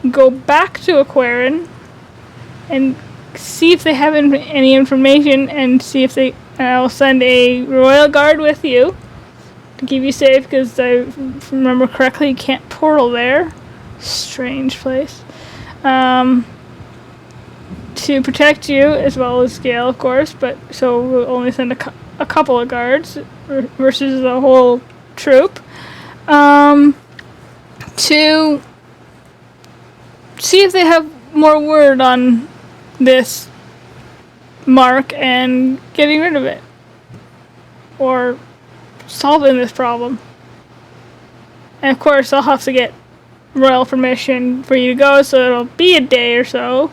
go back to Aquarian and see if they have any information, and see if they. I'll send a royal guard with you to keep you safe, because I remember correctly, you can't portal there. Strange place. To protect you, as well as Gale, of course, but so we'll only send a couple of guards versus the whole troop. To see if they have more word on this mark and getting rid of it, or solving this problem. And of course, I'll have to get royal permission for you to go, so it'll be a day or so.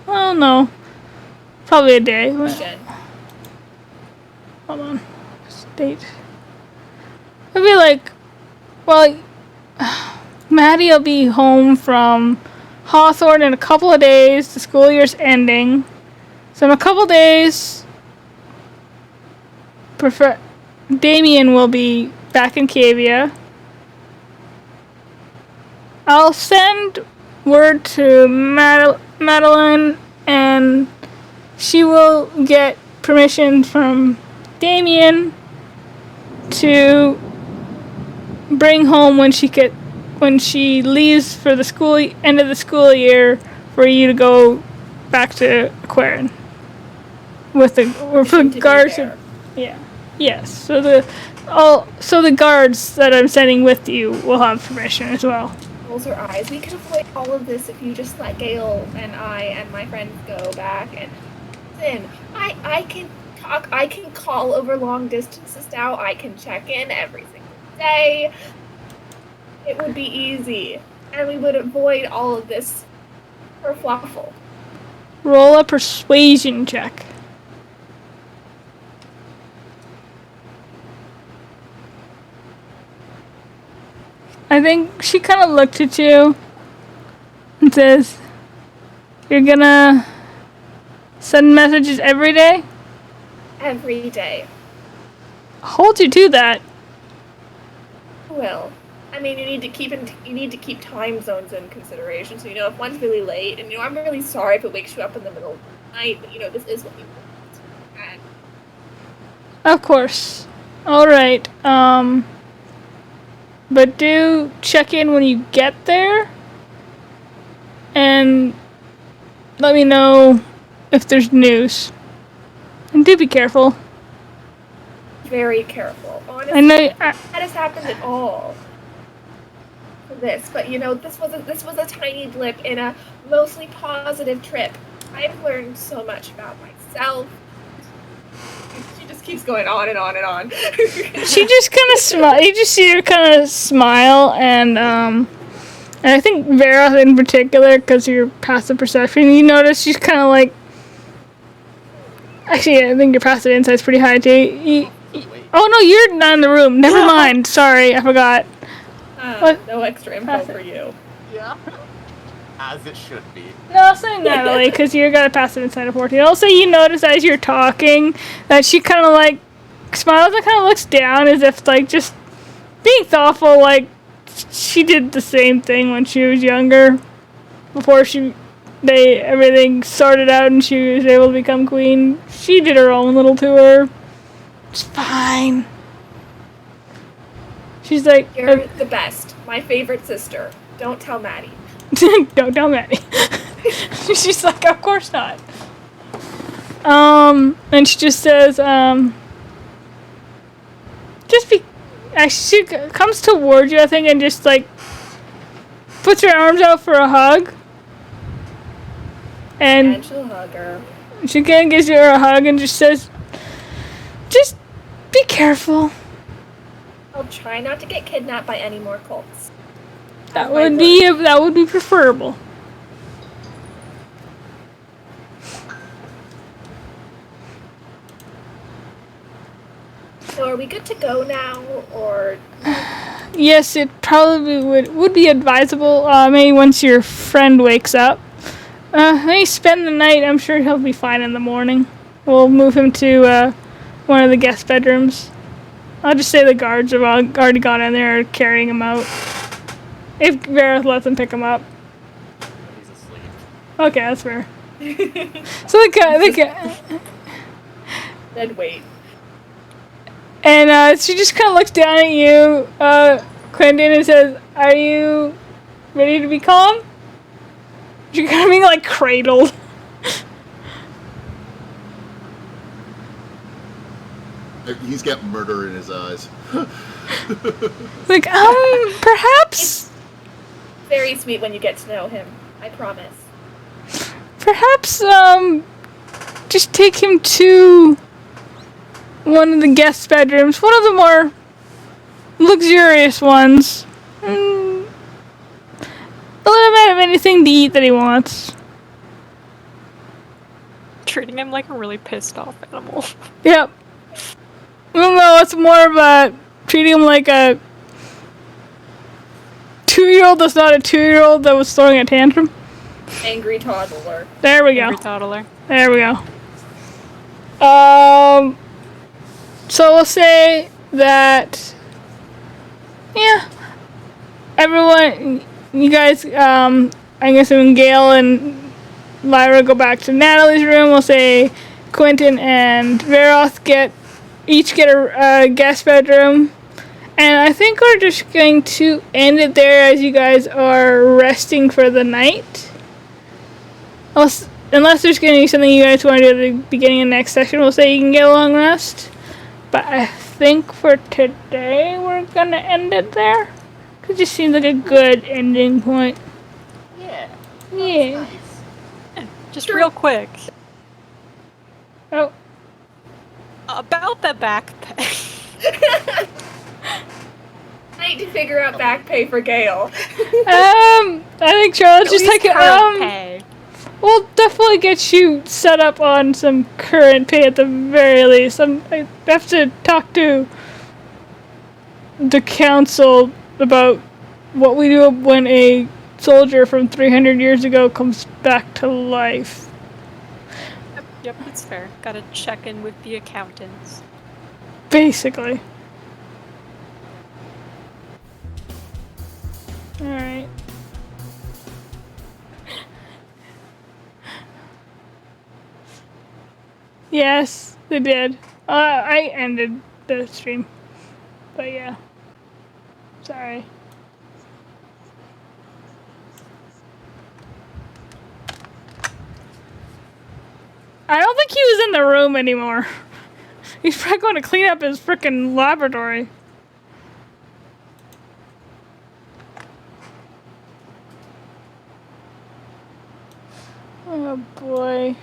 Well, no, probably a day. Hold on, date. It'll be like, well, Maddie will be home from Hawthorne in a couple of days. The school year's ending, so in a couple of days, Damien will be back in Cavia. I'll send word to Madeline, and she will get permission from Damien to bring home when she leaves for the end of the school year, for you to go back to Aquarian with the guards. Yeah. Yes. So the guards that I'm sending with you will have permission as well. Or eyes. We can avoid all of this if you just let Gale and I and my friends go back. And then I can talk. I can call over long distances now. I can check in every single day. It would be easy, and we would avoid all of this kerfluffle. Roll a persuasion check. I think she kind of looked at you and says, "You're gonna send messages every day?" Every day. Hold you to that. Well, I mean, you need to keep time zones in consideration. So if one's really late, and I'm really sorry if it wakes you up in the middle of the night, but this is what you want. And Of course. All right. But do check in when you get there, and let me know if there's news. And do be careful. Very careful. Honestly, I know. that has happened at all. For this, but you know, this was a tiny blip in a mostly positive trip. I've learned so much about myself. She just keeps going on and on and on. She just kind of smile. You just see her kind of smile, and I think Vera in particular, because of your passive perception, you notice she's kind of like. Actually, I think your passive insight's pretty high too. Oh no, you're not in the room. Never mind. Sorry, I forgot. What? No extra info for you. Yeah. As it should be. No, I'll say Natalie, because you got a passive insight of 14. Also, you notice as you're talking that she kind of like smiles and kind of looks down as if like just being thoughtful, like she did the same thing when she was younger, before everything sorted out and she was able to become queen. She did her own little tour. It's fine. She's like, You're the best. My favorite sister. Don't tell Maddie. don't tell Maddie. She's like, of course not. And she just says, just be. She comes towards you, I think, and just like puts her arms out for a hug. And she'll hug her. She kind of gives you a hug and just says, just be careful. I'll try not to get kidnapped by any more cults. That would be preferable. So are we good to go now, or? Yes, it probably would be advisable, maybe once your friend wakes up. Maybe spend the night. I'm sure he'll be fine in the morning. We'll move him to one of the guest bedrooms. I'll just say the guards have already gone in there carrying him out. If Vareth lets them pick him up. He's asleep. Okay, that's fair. So the guy, Then wait. and she just kind of looks down at you, Quentin, and says, "Are you ready to be calm?" You're kind of being like cradled. He's got murder in his eyes. Like, perhaps. Very sweet when you get to know him. I promise. Perhaps, just take him to one of the guest bedrooms, one of the more luxurious ones. Let him have anything to eat that he wants. Treating him like a really pissed off animal. Yep. Well, no, it's more of a treating him like a 2-year-old that's not a 2-year-old that was throwing a tantrum. Angry toddler. There we go. Angry toddler. There we go. So we'll say that, yeah, everyone, you guys, I guess when Gail and Lyra go back to Natalie's room, we'll say Quentin and Veroth each get a guest bedroom. And I think we're just going to end it there as you guys are resting for the night. Unless there's going to be something you guys want to do at the beginning of the next session, we'll say you can get a long rest. But I think for today, we're going to end it there. It just seems like a good ending point. Yeah. Yeah. Nice. Just real quick. Oh. About the back pay. I need to figure out back pay for Gail. I think Charlotte's just like, pay. we'll definitely get you set up on some current pay at the very least. I have to talk to the council about what we do when a soldier from 300 years ago comes back to life. Yep, that's fair. Gotta check in with the accountants. Basically. Alright. Yes, they did. I ended the stream. But yeah. Sorry. I don't think he was in the room anymore. He's probably going to clean up his frickin' laboratory. Oh boy.